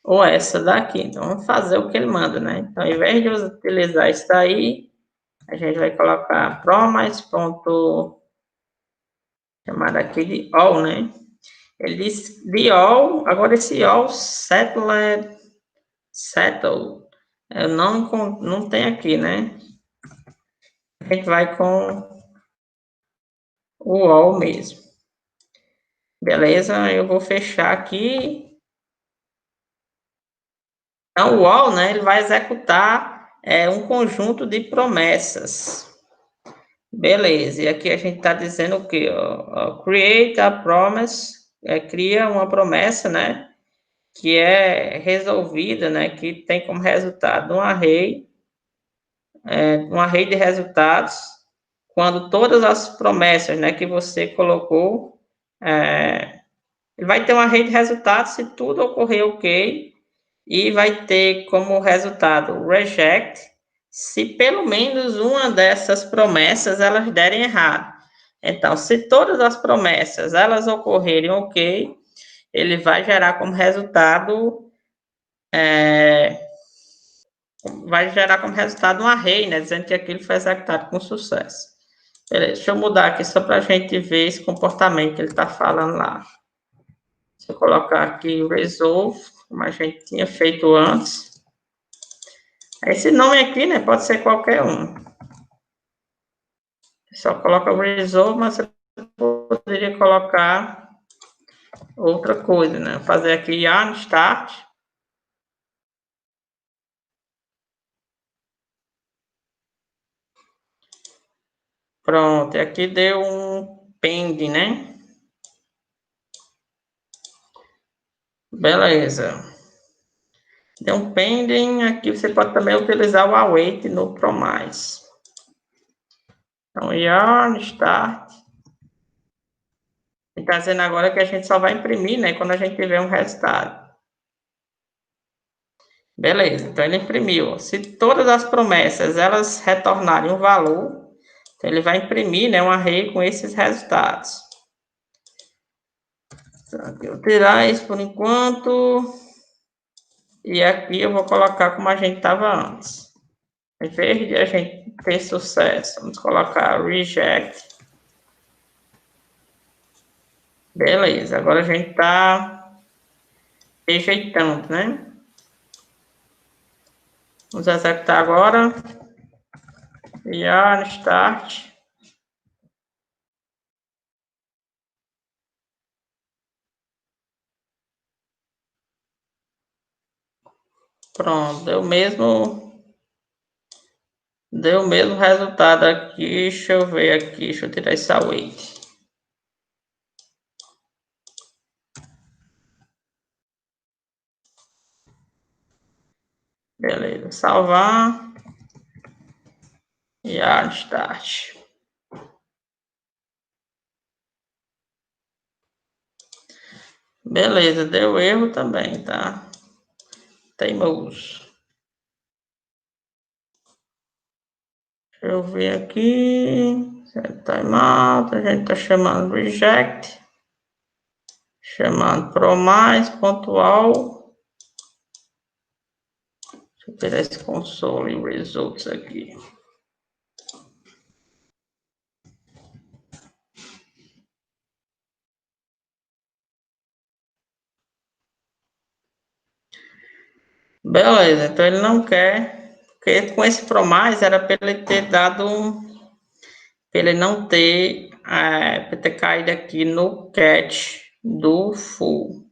ou essa daqui. Então, vamos fazer o que ele manda, né? Então, ao invés de utilizar isso daí, a gente vai colocar promise, ponto, chamado aqui de all, né? Ele diz de all, agora esse all settle, eu não tem aqui, né? A gente vai com o all mesmo. Beleza? Eu vou fechar aqui. Então, o all, né? Ele vai executar um conjunto de promessas. Beleza. E aqui a gente está dizendo o quê? Create a promise. Cria uma promessa, né? Que é resolvida, né? Que tem como resultado um array de resultados, quando todas as promessas, né, que você colocou, ele vai ter um array de resultados se tudo ocorrer ok, e vai ter como resultado reject, se pelo menos uma dessas promessas elas derem errado. Então, se todas as promessas elas ocorrerem ok, ele vai gerar como resultado um array, né, dizendo que aquilo foi executado com sucesso. Beleza, deixa eu mudar aqui só para a gente ver esse comportamento que ele está falando lá. Deixa eu colocar aqui resolve, como a gente tinha feito antes. Esse nome aqui, né, pode ser qualquer um. Só coloca resolve, mas você poderia colocar outra coisa, né? Fazer aqui yarn start. Pronto, e aqui deu um pending, né? Beleza. Deu um pending, aqui você pode também utilizar o await no promise. Então, yarn start. Está dizendo agora que a gente só vai imprimir, né, quando a gente tiver um resultado. Beleza, então ele imprimiu. Se todas as promessas elas retornarem um valor, então ele vai imprimir, né, um array com esses resultados. Então, aqui eu vou tirar isso por enquanto. E aqui eu vou colocar como a gente estava antes. Em vez de a gente ter sucesso, vamos colocar reject. Beleza, agora a gente está rejeitando, né? Vamos executar agora. Yarn start. Pronto, deu o mesmo resultado aqui. Deixa eu ver aqui, deixa eu tirar esse await. Beleza, salvar. Yarn start. Beleza, deu erro também, tá? Teimoso. Deixa eu ver aqui. Timeout, a gente tá chamando reject. Chamando promise, pontual. Deixa eu tirar esse console results aqui. Beleza, então ele não quer, porque com esse promise era para ele ter dado, para ele não ter, para ter caído aqui no catch do full.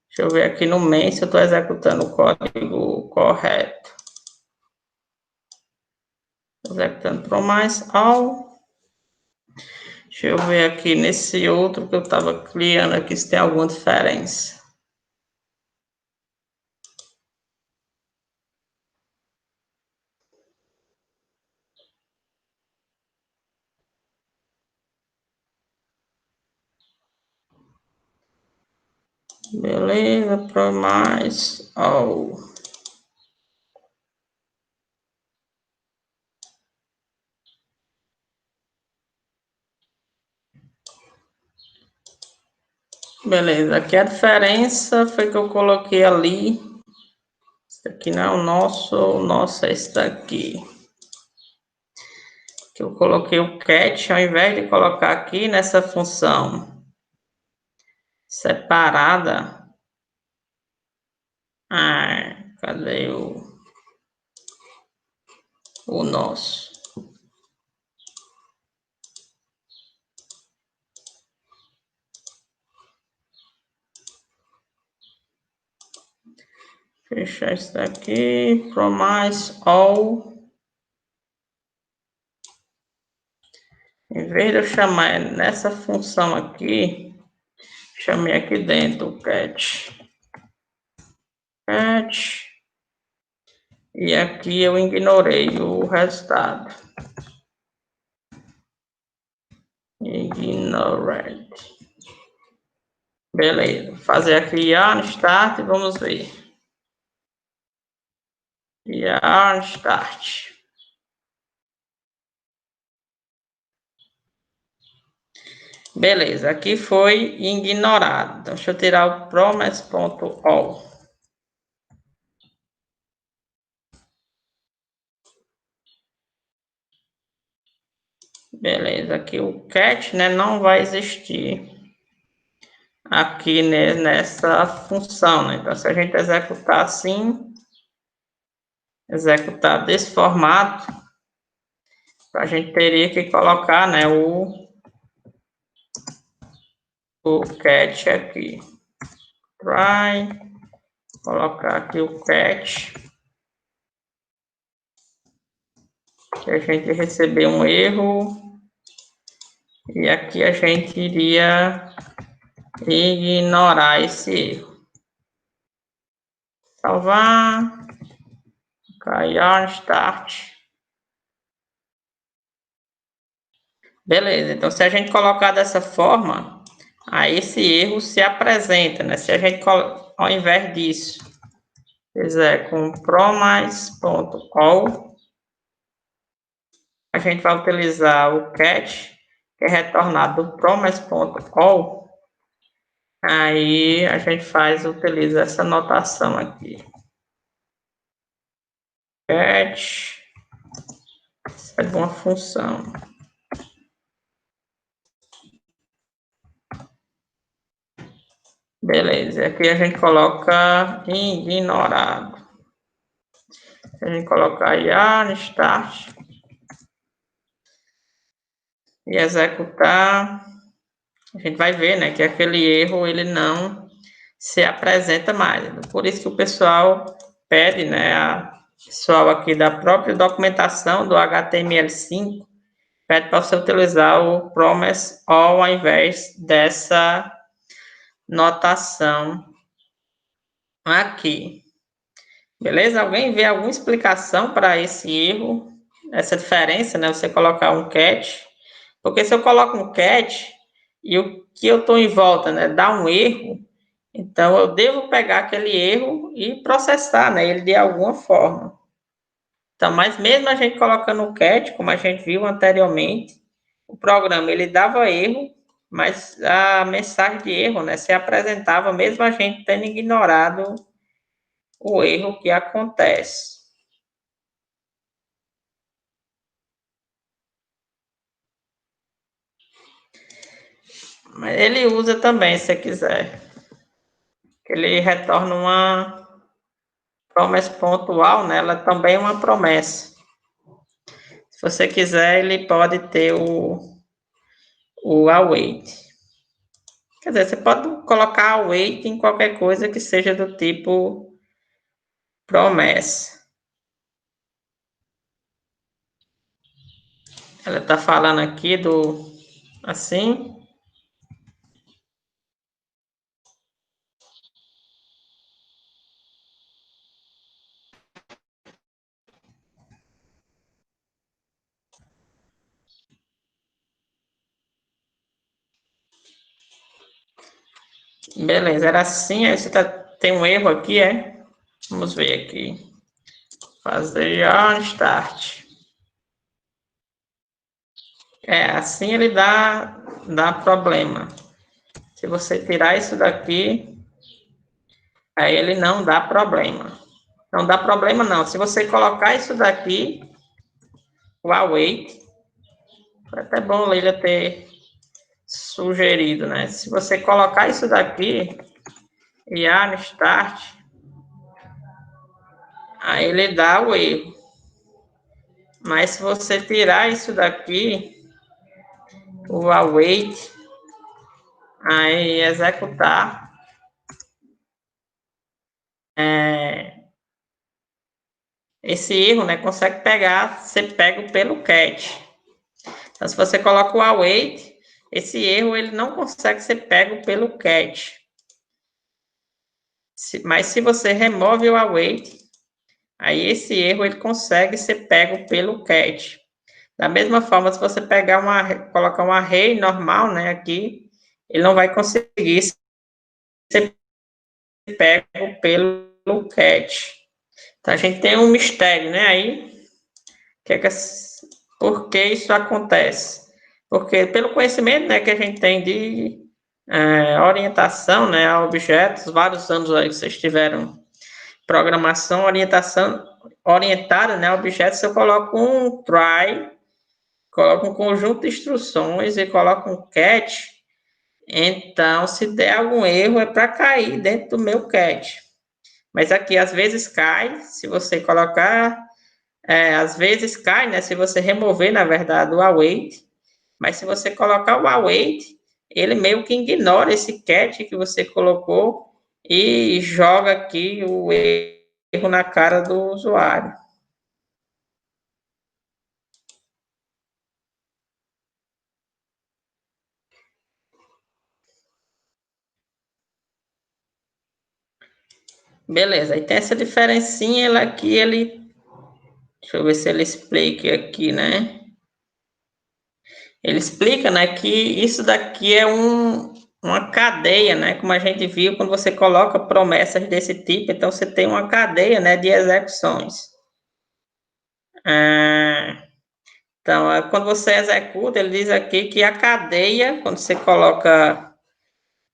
Deixa eu ver aqui no main se eu estou executando o código correto. Executando promise all. Deixa eu ver aqui nesse outro que eu estava criando aqui se tem alguma diferença. Beleza, promise all. Beleza, aqui a diferença foi que eu coloquei ali. Esse aqui não é o nosso é esse daqui. Que eu coloquei o cat, ao invés de colocar aqui nessa função separada. Cadê o nosso? Fechar isso daqui, promise all. Em vez de eu chamar nessa função aqui, chamei aqui dentro o cat. E aqui eu ignorei o resultado. Ignored. Beleza. Fazer aqui yarn start e vamos ver. Yarn start. Beleza, aqui foi ignorado. Então, deixa eu tirar o promise.all. Beleza, aqui o cat, né, não vai existir aqui nessa função, né? Então, se a gente executar assim, executar desse formato, a gente teria que colocar, né, o cat aqui. Try, colocar aqui o cat. Que a gente recebeu um erro. E aqui a gente iria ignorar esse erro. Salvar. Cair start. Beleza, então se a gente colocar dessa forma, aí esse erro se apresenta, né? Se a gente, ao invés disso, fizer com promise.all, a gente vai utilizar o catch, que é retornado do promise.all, aí a gente utiliza essa notação aqui. Catch, é de uma função. Beleza, aqui a gente coloca ignorado. A gente colocar yarn start e executar, a gente vai ver, né, que aquele erro ele não se apresenta mais. Por isso que o pessoal pede, né, a pessoal aqui da própria documentação do HTML5 pede para você utilizar o promise all ao invés dessa notação aqui. Beleza? Alguém vê alguma explicação para esse erro, essa diferença, né? Você colocar um catch, porque se eu coloco um catch e o que eu estou em volta, né, dá um erro, então eu devo pegar aquele erro e processar, né, ele de alguma forma. Então, mas mesmo a gente colocando o catch, como a gente viu anteriormente, o programa ele dava erro, mas a mensagem de erro, né, se apresentava mesmo a gente tendo ignorado o erro que acontece. Mas ele usa também, se você quiser. Ele retorna uma promessa pontual, né? Ela também é uma promessa. Se você quiser, ele pode ter o await. Quer dizer, você pode colocar await em qualquer coisa que seja do tipo promessa. Ela está falando aqui do assim. Beleza, era assim. Aí você tem um erro aqui, é? Vamos ver aqui. Fazer on start. Assim ele dá problema. Se você tirar isso daqui, aí ele não dá problema. Não dá problema não. Se você colocar isso daqui, o await, foi até bom Leila ter sugerido, né? Se você colocar isso daqui, yarn start, aí ele dá o erro. Mas se você tirar isso daqui, o await, aí executar, esse erro, né, consegue ser pego pelo catch. Então, se você coloca o await, esse erro ele não consegue ser pego pelo catch. Mas se você remove o await, aí esse erro ele consegue ser pego pelo catch. Da mesma forma, se você colocar um array normal, né, aqui, ele não vai conseguir ser pego pelo catch. Então a gente tem um mistério, né, aí, por que isso acontece? Porque pelo conhecimento, né, que a gente tem de orientação, né, a objetos, vários anos aí que vocês tiveram programação, orientação orientada, né, a objetos, se eu coloco um try, coloco um conjunto de instruções e coloco um catch, então se der algum erro é para cair dentro do meu catch. Mas aqui às vezes cai, se você colocar, às vezes cai, né, se você remover, na verdade, o await, mas se você colocar o await, ele meio que ignora esse catch que você colocou e joga aqui o erro na cara do usuário. Beleza, aí tem essa diferencinha ela aqui, deixa eu ver se ele explica aqui, né? Ele explica, né, que isso daqui é uma cadeia, né? Como a gente viu, quando você coloca promessas desse tipo, então você tem uma cadeia, né, de execuções. Então, quando você executa, ele diz aqui que a cadeia, quando você coloca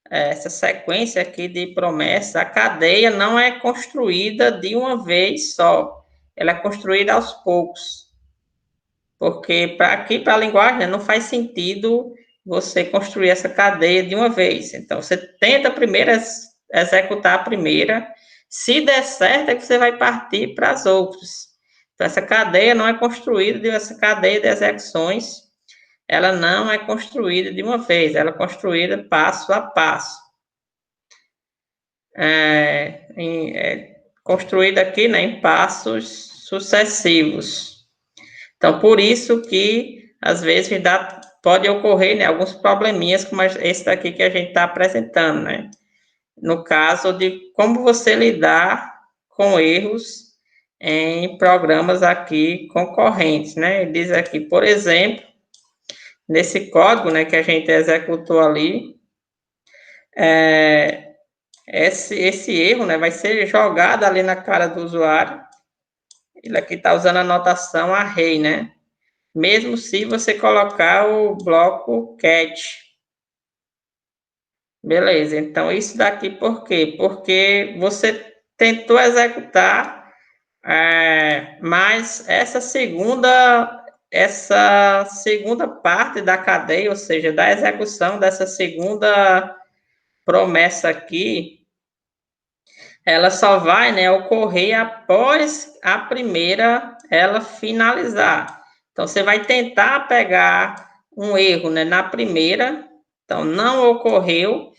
essa sequência aqui de promessas, a cadeia não é construída de uma vez só, ela é construída aos poucos. Porque para a linguagem, né, não faz sentido você construir essa cadeia de uma vez. Então, você tenta primeiro executar a primeira. Se der certo, é que você vai partir para as outras. Então, essa cadeia não é construída, essa cadeia de execuções, ela não é construída de uma vez, ela é construída passo a passo. Construída aqui, né, em passos sucessivos. Então, por isso que, às vezes, pode ocorrer, né, alguns probleminhas, como esse daqui que a gente está apresentando, né? No caso de como você lidar com erros em programas aqui concorrentes, né? Ele diz aqui, por exemplo, nesse código, né, que a gente executou ali, esse erro, né, vai ser jogado ali na cara do usuário. Ele aqui está usando a notação array, né? Mesmo se você colocar o bloco catch. Beleza, então isso daqui por quê? Porque você tentou executar, mas essa segunda parte da cadeia, ou seja, da execução dessa segunda promessa aqui, ela só vai, né, ocorrer após a primeira ela finalizar. Então, você vai tentar pegar um erro, né, na primeira, então não ocorreu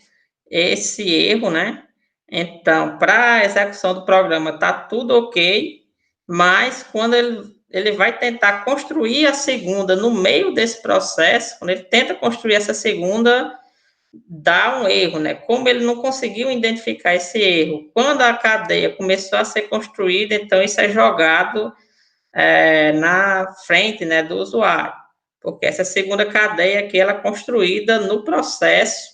esse erro, né? Então, para a execução do programa tá tudo ok, mas quando ele vai tentar construir a segunda no meio desse processo, quando ele tenta construir essa segunda, dá um erro, né? Como ele não conseguiu identificar esse erro, quando a cadeia começou a ser construída, então isso é jogado na frente, né, do usuário, porque essa segunda cadeia aqui ela é construída no processo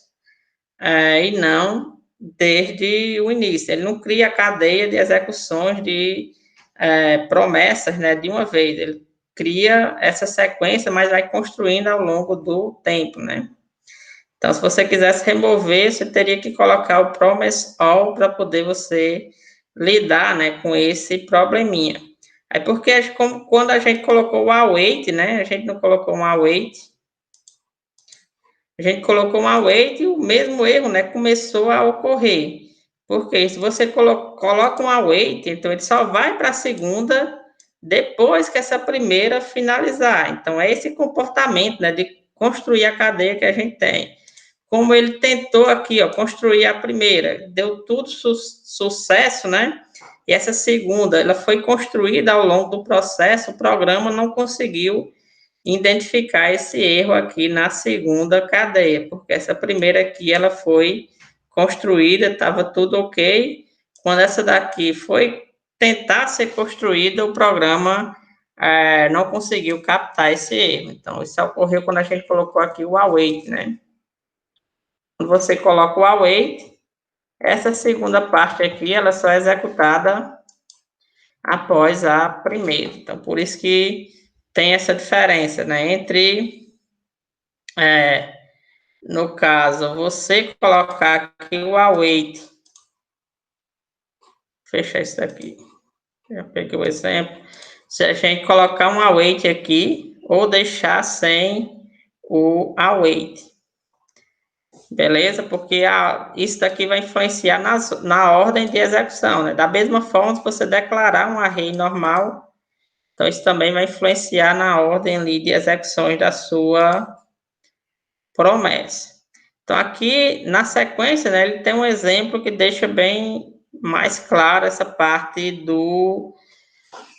e não desde o início. Ele não cria a cadeia de execuções de promessas, né, de uma vez. Ele cria essa sequência, mas vai construindo ao longo do tempo, né? Então, se você quisesse remover, você teria que colocar o promise all para poder você lidar, né, com esse probleminha. Aí, porque quando a gente colocou o await, né, a gente não colocou um await, a gente colocou um await e o mesmo erro, né, começou a ocorrer. Porque se você coloca um await, então ele só vai para a segunda depois que essa primeira finalizar. Então, é esse comportamento, né, de construir a cadeia que a gente tem. Como ele tentou aqui, ó, construir a primeira, deu tudo sucesso, né? E essa segunda, ela foi construída ao longo do processo, o programa não conseguiu identificar esse erro aqui na segunda cadeia, porque essa primeira aqui, ela foi construída, estava tudo ok. Quando essa daqui foi tentar ser construída, o programa não conseguiu captar esse erro. Então, isso ocorreu quando a gente colocou aqui o await, né? Quando você coloca o await, essa segunda parte aqui, ela só é executada após a primeira. Então, por isso que tem essa diferença, né, entre, no caso, você colocar aqui o await, fechar isso daqui, já peguei o exemplo, se a gente colocar um await aqui, ou deixar sem o await. Beleza? Porque isso daqui vai influenciar na ordem de execução, né? Da mesma forma, se você declarar um array normal, então isso também vai influenciar na ordem ali de execuções da sua promessa. Então, aqui na sequência, né, ele tem um exemplo que deixa bem mais claro essa parte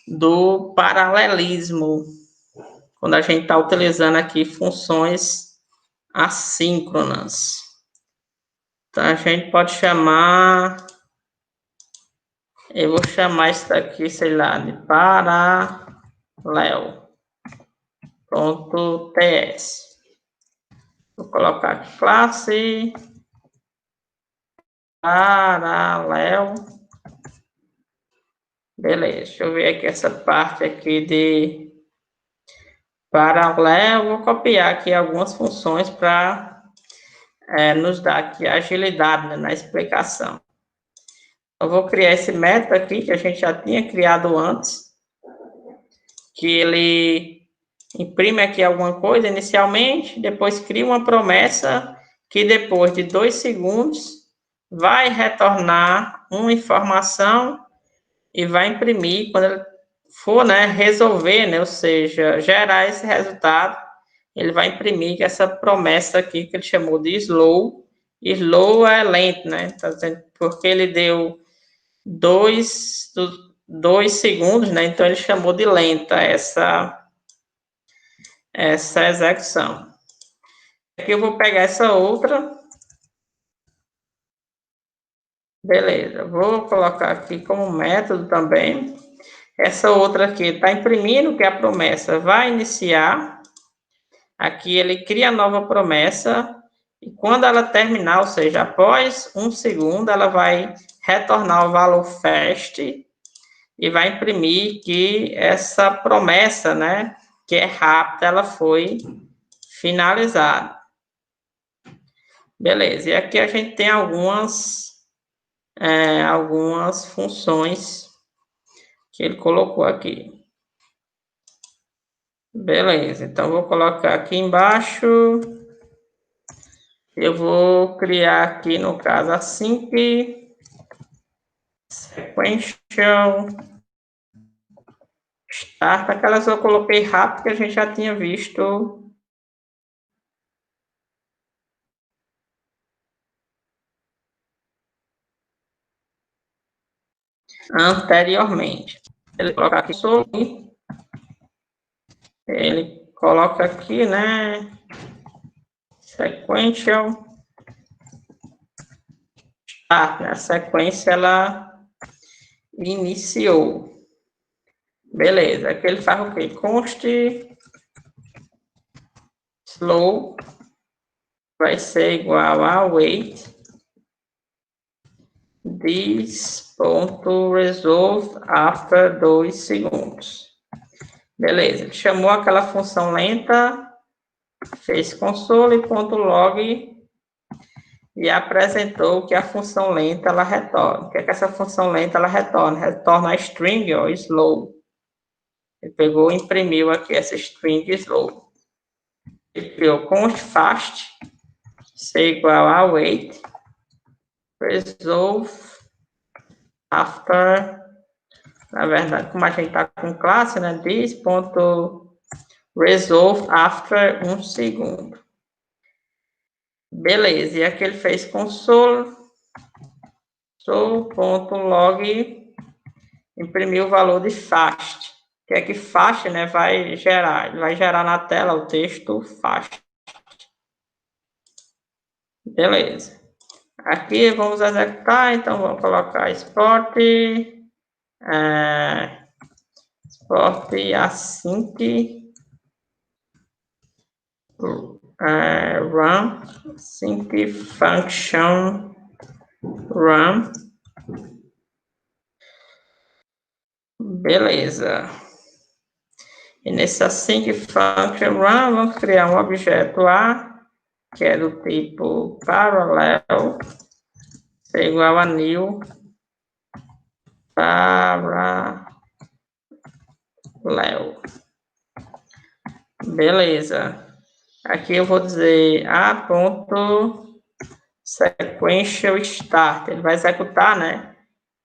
do paralelismo, quando a gente está utilizando aqui funções assíncronas. Então, a gente pode chamar Eu vou chamar isso daqui, sei lá, de paralelo.ts. Vou colocar aqui classe paralelo. Beleza, deixa eu ver aqui essa parte aqui de paralelo. Vou copiar aqui algumas funções para nos dar aqui agilidade, né, na explicação. Eu vou criar esse método aqui que a gente já tinha criado antes, que ele imprime aqui alguma coisa inicialmente, depois cria uma promessa que depois de 2 segundos vai retornar uma informação e vai imprimir quando ele for, né, resolver, né, ou seja, gerar esse resultado, ele vai imprimir essa promessa aqui que ele chamou de slow. Slow é lento, né? Tá dizendo porque ele deu 2 segundos, né? Então ele chamou de lenta essa execução. Aqui eu vou pegar essa outra. Beleza, vou colocar aqui como método também. Essa outra aqui está imprimindo que a promessa vai iniciar. Aqui ele cria a nova promessa. E quando ela terminar, ou seja, após 1 segundo, ela vai retornar o valor fast e vai imprimir que essa promessa, né, que é rápida, ela foi finalizada. Beleza, e aqui a gente tem algumas funções que ele colocou aqui. Beleza, então vou colocar aqui embaixo. Eu vou criar aqui, no caso, a sync sequential start. Aquelas eu coloquei rápido que a gente já tinha visto anteriormente. Ele coloca aqui sobre, ele coloca aqui, né, sequential start, né, a sequência ela iniciou. Beleza, aqui ele faz o quê? Const slow vai ser igual a wait this.resolve after 2 segundos. Beleza, ele chamou aquela função lenta, fez console.log e apresentou que a função lenta ela retorna. O que é que essa função lenta ela retorna? Retorna a string, ó, slow. Ele pegou e imprimiu aqui essa string slow. Ele criou const fast, ser igual a wait, resolve after, na verdade, como a gente está com classe, né, this.resolve after 1 segundo. Beleza, e aqui ele fez console.log, imprimiu o valor de fast, que é que fast, né, vai gerar na tela o texto fast. Beleza. Aqui vamos executar, então vamos colocar export async run sync function run. Beleza. E nesse async function run, vamos criar um objeto A, que é do tipo parallel, é igual a new parallel. Beleza. Aqui eu vou dizer a.sequential start. Ele vai executar, né,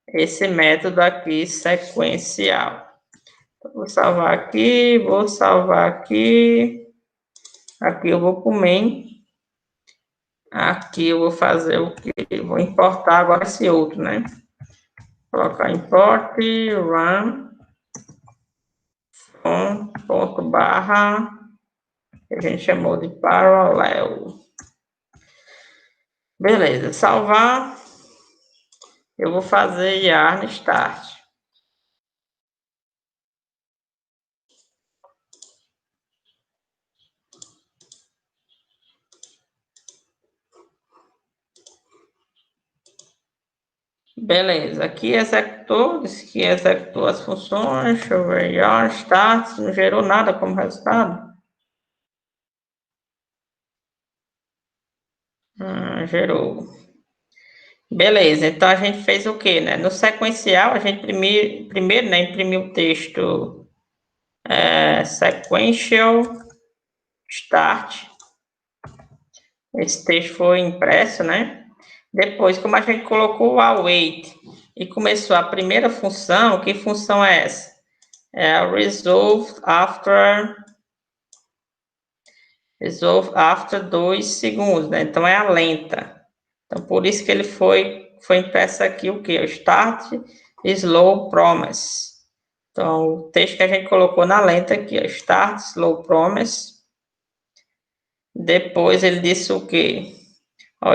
esse método aqui sequencial. Então, vou salvar aqui, vou salvar aqui. Aqui eu vou para o main. Aqui eu vou fazer o que? Vou importar agora esse outro, né? Colocar import run ponto barra, que a gente chamou de parallel. Beleza, salvar. eu vou fazer yarn start. Beleza, aqui executou, disse que executou as funções, deixa eu ver, yarn start, não gerou nada como resultado. Gerou. Beleza, então a gente fez o quê, né? No sequencial, a gente primeiro né, imprimiu o texto sequential start. Esse texto foi impresso, né? Depois, como a gente colocou o await e começou a primeira função, que função é essa? É a resolve after 2 segundos, né? Então é a lenta. Então por isso que ele foi impresso aqui o que? O start slow promise. Então o texto que a gente colocou na lenta aqui, ó, start slow promise. Depois ele disse o que?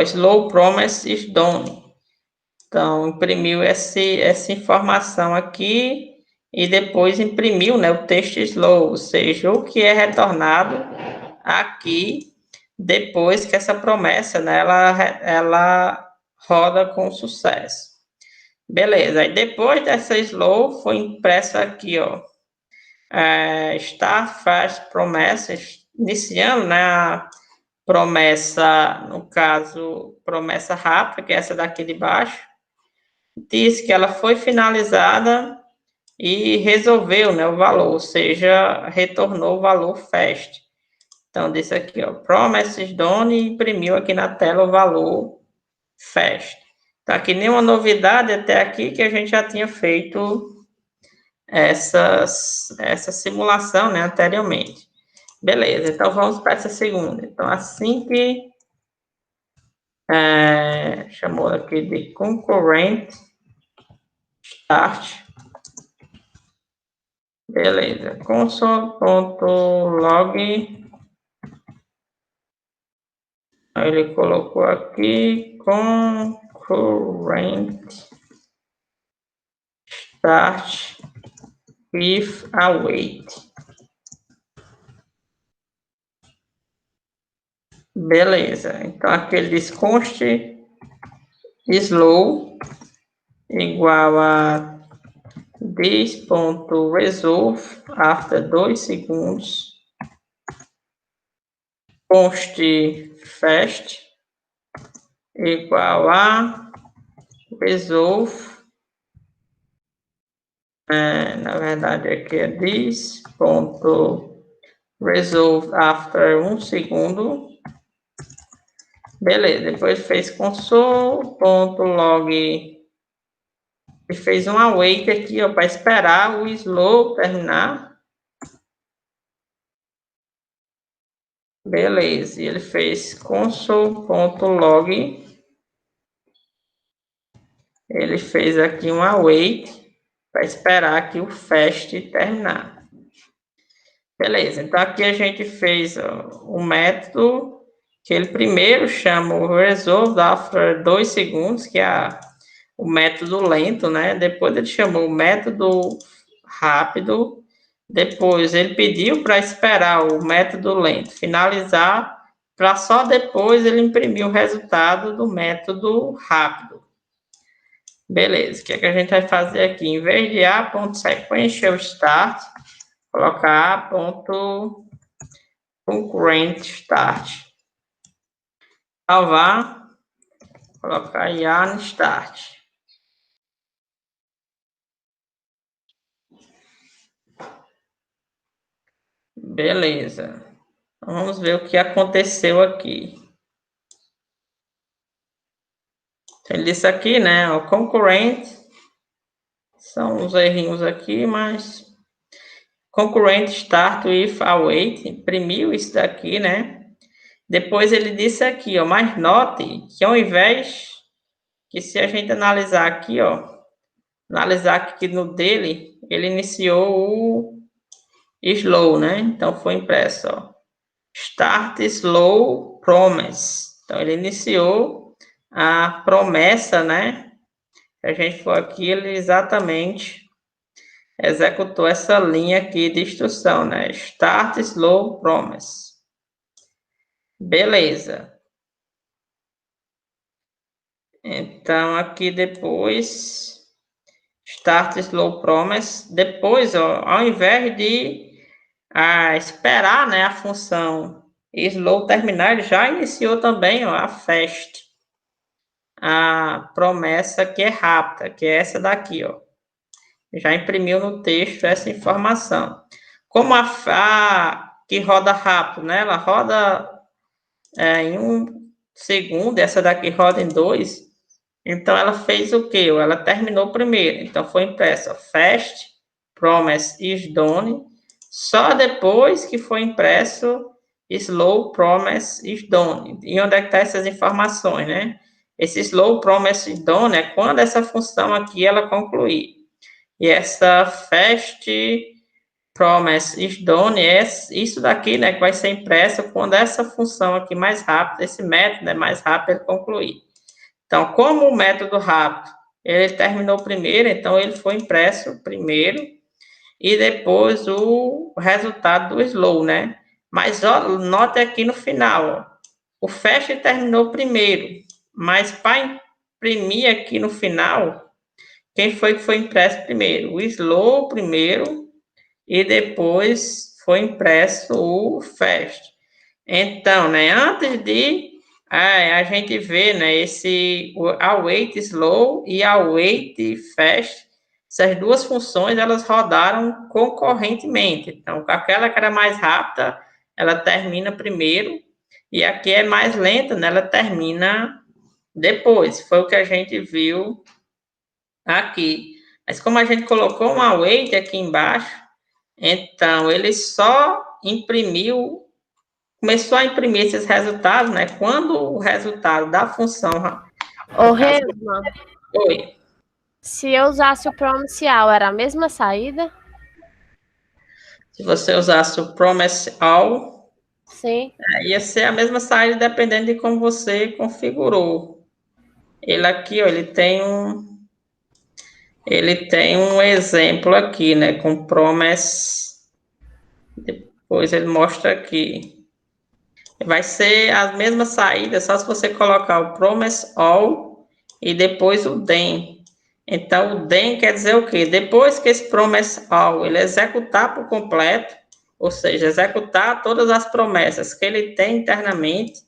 Slow promise is done. Então imprimiu essa informação aqui e depois imprimiu, né, o texto slow, ou seja, o que é retornado aqui depois que essa promessa, né, ela roda com sucesso. Beleza, aí depois dessa slow foi impressa aqui, ó, start fast promises, iniciando, né, a promessa, no caso, promessa rápida, que é essa daqui de baixo, diz que ela foi finalizada e resolveu, né, o valor, ou seja, retornou o valor fast. Então, disse aqui, ó, promises done e imprimiu aqui na tela o valor fast. Então, aqui nenhuma novidade até aqui que a gente já tinha feito essa simulação, né, anteriormente. Beleza, então vamos para essa segunda. Então, assim que chamou aqui de concurrent start. Beleza, console.log. Ele colocou aqui concurrent start with await. Beleza, então aqui ele diz const slow igual a this.resolve after 2 segundos, const fast igual a resolve, na verdade aqui é this.resolve after 1 segundo. Beleza, depois fez console.log e fez um await aqui, ó, para esperar o slow terminar. Beleza, e ele fez console.log. Ele fez aqui um await para esperar aqui o fast terminar. Beleza, então aqui a gente fez o método que ele primeiro chama o resolve after 2 segundos, que é o método lento, né? Depois ele chamou o método rápido. Depois ele pediu para esperar o método lento finalizar, para só depois ele imprimir o resultado do método rápido. Beleza, o que é que a gente vai fazer aqui? Em vez de a.sequential start, colocar a.concurrent start. Salvar, colocar yarn start. Beleza. Vamos ver o que aconteceu aqui. Ele disse aqui, né? O concurrent. São uns errinhos aqui, mas... Concurrent start with await. Imprimiu isso daqui, né? Depois ele disse aqui, ó. Mas note que ao invés... Que se a gente analisar aqui, ó. Analisar aqui no dele, ele iniciou o slow, né? Então foi impresso, ó. Start slow promise. Então ele iniciou a promessa, né? Se a gente for aqui, ele exatamente executou essa linha aqui de instrução, né? Start slow promise. Beleza. Então, aqui depois, start slow promise. Depois, ó, ao invés de esperar, né, a função slow terminar, ele já iniciou também, ó, a fast. A promessa que é rápida, que é essa daqui, ó. Já imprimiu no texto essa informação. Como a que roda rápido, né? Ela roda em 1 segundo, essa daqui roda em 2. Então, ela fez o quê? Ela terminou primeiro. Então, foi impressa fast, promise is done. Só depois que foi impresso slow, promise is done. E onde é que está essas informações, né? Esse slow, promise is done é quando essa função aqui ela concluir. E essa fast, promise is done é isso daqui, né? Que vai ser impresso quando essa função aqui mais rápida, esse método é mais rápido ele concluir. Então, como o método rápido, ele terminou primeiro, então ele foi impresso primeiro e depois o resultado do slow, né? Mas ó, note aqui no final, ó, o fast terminou primeiro, mas para imprimir aqui no final, quem foi que foi impresso primeiro? O slow primeiro e depois foi impresso o fast. Então, né, antes de a gente ver, né, esse await slow e await fast, essas duas funções elas rodaram concorrentemente. Então, aquela que era mais rápida, ela termina primeiro e a que é mais lenta, né, ela termina depois. Foi o que a gente viu aqui. Mas como a gente colocou um await aqui embaixo, então ele só começou a imprimir esses resultados, né? Quando o resultado da função. Ô, Resma, Oi. se eu usasse o promise all, era a mesma saída? Se você usasse o promise all, sim, ia ser a mesma saída dependendo de como você configurou. Ele aqui, ó, ele tem um exemplo aqui, né? Com promise. Depois ele mostra aqui. Vai ser as mesmas saídas, só se você colocar o promise all e depois o then. Então, o then quer dizer o quê? Depois que esse promise all ele executar por completo, ou seja, executar todas as promessas que ele tem internamente,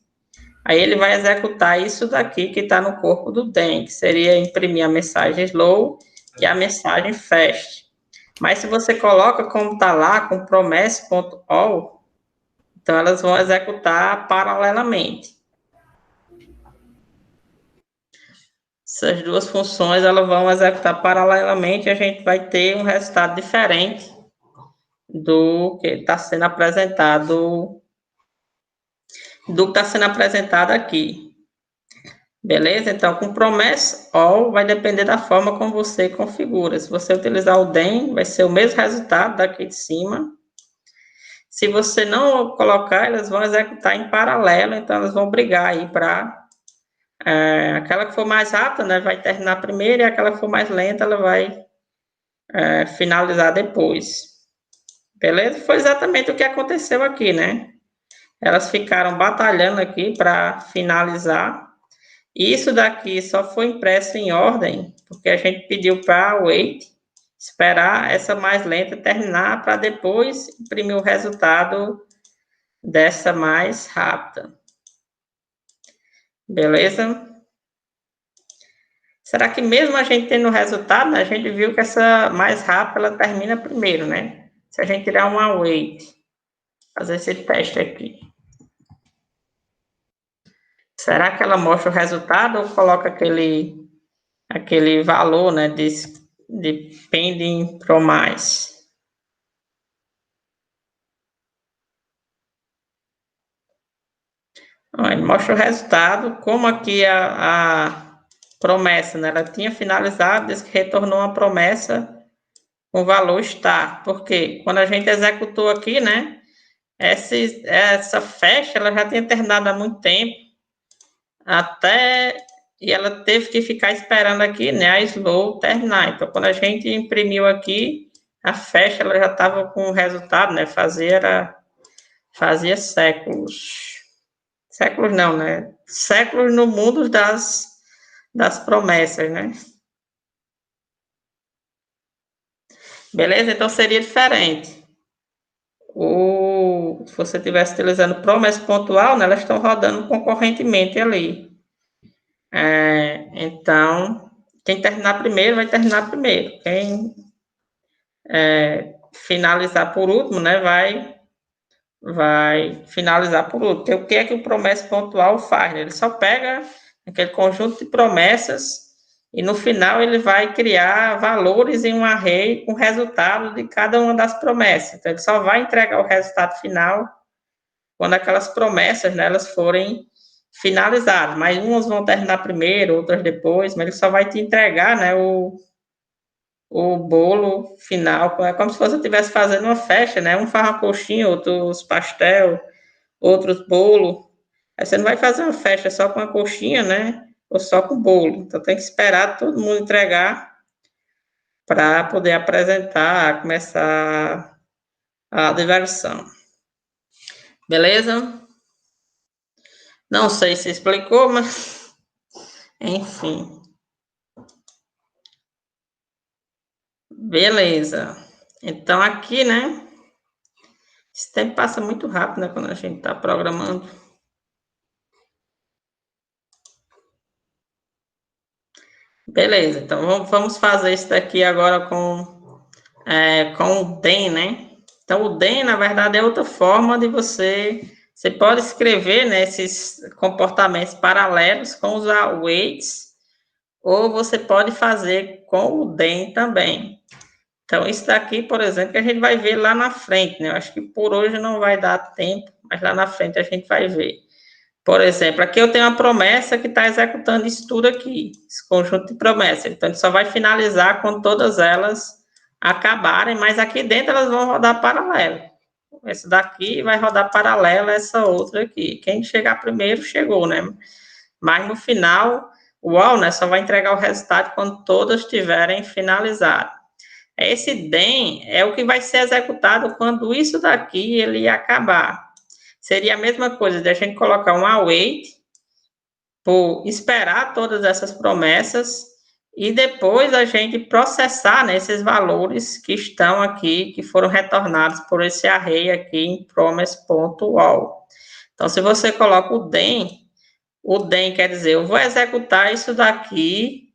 aí ele vai executar isso daqui que está no corpo do then, que seria imprimir a mensagem slow e a mensagem fast. Mas se você coloca como está lá, com promise.all, então, elas vão executar paralelamente. Essas duas funções, elas vão executar paralelamente e a gente vai ter um resultado diferente do que está sendo apresentado, aqui. Beleza? Então, com promessa all, vai depender da forma como você configura. Se você utilizar o then, vai ser o mesmo resultado daqui de cima. Se você não colocar, elas vão executar em paralelo, então elas vão brigar aí para aquela que for mais rápida, né, vai terminar primeiro, e aquela que for mais lenta, ela vai finalizar depois. Beleza? Foi exatamente o que aconteceu aqui, né? Elas ficaram batalhando aqui para finalizar. Isso daqui só foi impresso em ordem, porque a gente pediu para wait, esperar essa mais lenta terminar, para depois imprimir o resultado dessa mais rápida. Beleza? Será que mesmo a gente tendo o resultado, a gente viu que essa mais rápida, ela termina primeiro, né? Se a gente tirar um await, fazer esse teste aqui. Será que ela mostra o resultado ou coloca aquele valor, né, de pending promise? Ele mostra o resultado, como aqui a promessa, né, ela tinha finalizado, diz que retornou uma promessa com valor start. Por quê? Quando a gente executou aqui, né, essa festa ela já tinha terminado há muito tempo, até e ela teve que ficar esperando aqui, né, a slow terminar. Então, quando a gente imprimiu aqui, a festa ela já estava com o resultado, né, fazia séculos. Séculos não, né? Séculos no mundo das promessas, né? Beleza? Então seria diferente. Se você estivesse utilizando promessa pontual, né, elas estão rodando concorrentemente ali. Então, quem terminar primeiro vai terminar primeiro. Quem finalizar por último, né, vai finalizar por último. Porque o que é que o promessa pontual faz? Ele só pega aquele conjunto de promessas e no final ele vai criar valores em um array com o resultado de cada uma das promessas. Então, ele só vai entregar o resultado final quando aquelas promessas, né, elas forem finalizadas. Mas umas vão terminar primeiro, outras depois, mas ele só vai te entregar, né, o bolo final. É como se você estivesse fazendo uma festa, né? Um faz uma coxinha, outros pastel, outros bolo. Aí você não vai fazer uma festa só com a coxinha, né? Ou só com bolo. Então tem que esperar todo mundo entregar para poder apresentar, começar a diversão. Beleza? Não sei se explicou, mas enfim. Beleza. Então aqui, né? Esse tempo passa muito rápido, né? Quando a gente está programando. Beleza, então vamos fazer isso daqui agora com o DEM, né? Então, o DEM, na verdade, é outra forma de você pode escrever, né, esses comportamentos paralelos com os awaits, ou você pode fazer com o DEM também. Então, isso daqui, por exemplo, que a gente vai ver lá na frente, né? Eu acho que por hoje não vai dar tempo, mas lá na frente a gente vai ver. Por exemplo, aqui eu tenho uma promessa que está executando isso tudo aqui, esse conjunto de promessas. Então, ele só vai finalizar quando todas elas acabarem, mas aqui dentro elas vão rodar paralelo. Essa daqui vai rodar paralelo a essa outra aqui. Quem chegar primeiro, chegou, né? Mas no final, o while, né, só vai entregar o resultado quando todas estiverem finalizadas. Esse DEM é o que vai ser executado quando isso daqui ele acabar. Seria a mesma coisa de a gente colocar um await por esperar todas essas promessas e depois a gente processar, né, esses valores que estão aqui, que foram retornados por esse array aqui em promise.all. Então, se você coloca o DEM quer dizer, eu vou executar isso daqui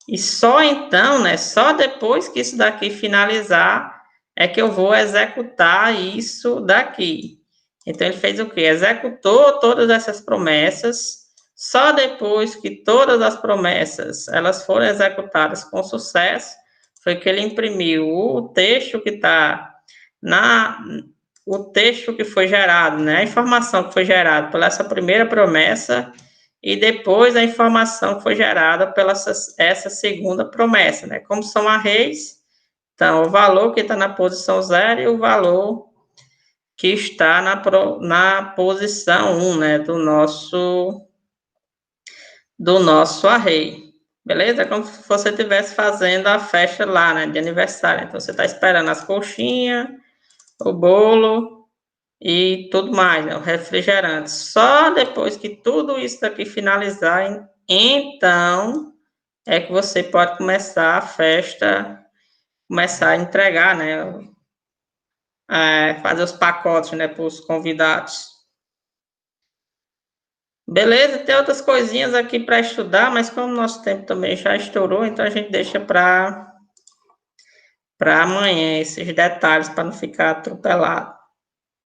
e só então, né, só depois que isso daqui finalizar, é que eu vou executar isso daqui. Então, ele fez o quê? Executou todas essas promessas, só depois que todas as promessas elas foram executadas com sucesso, foi que ele imprimiu o texto que está o texto que foi gerado, né? A informação que foi gerada pela essa primeira promessa e depois a informação que foi gerada pela essa segunda promessa, né? Como são arrays, então o valor que está na posição 0 e o valor que está na posição 1, né, do nosso array. Beleza? É como se você estivesse fazendo a festa lá, né, de aniversário. Então, você está esperando as coxinhas, o bolo e tudo mais, né, o refrigerante. Só depois que tudo isso daqui finalizar, então, é que você pode começar a festa, começar a entregar, né, fazer os pacotes, né, para os convidados. Beleza, tem outras coisinhas aqui para estudar, mas como o nosso tempo também já estourou, então a gente deixa para amanhã esses detalhes para não ficar atropelado.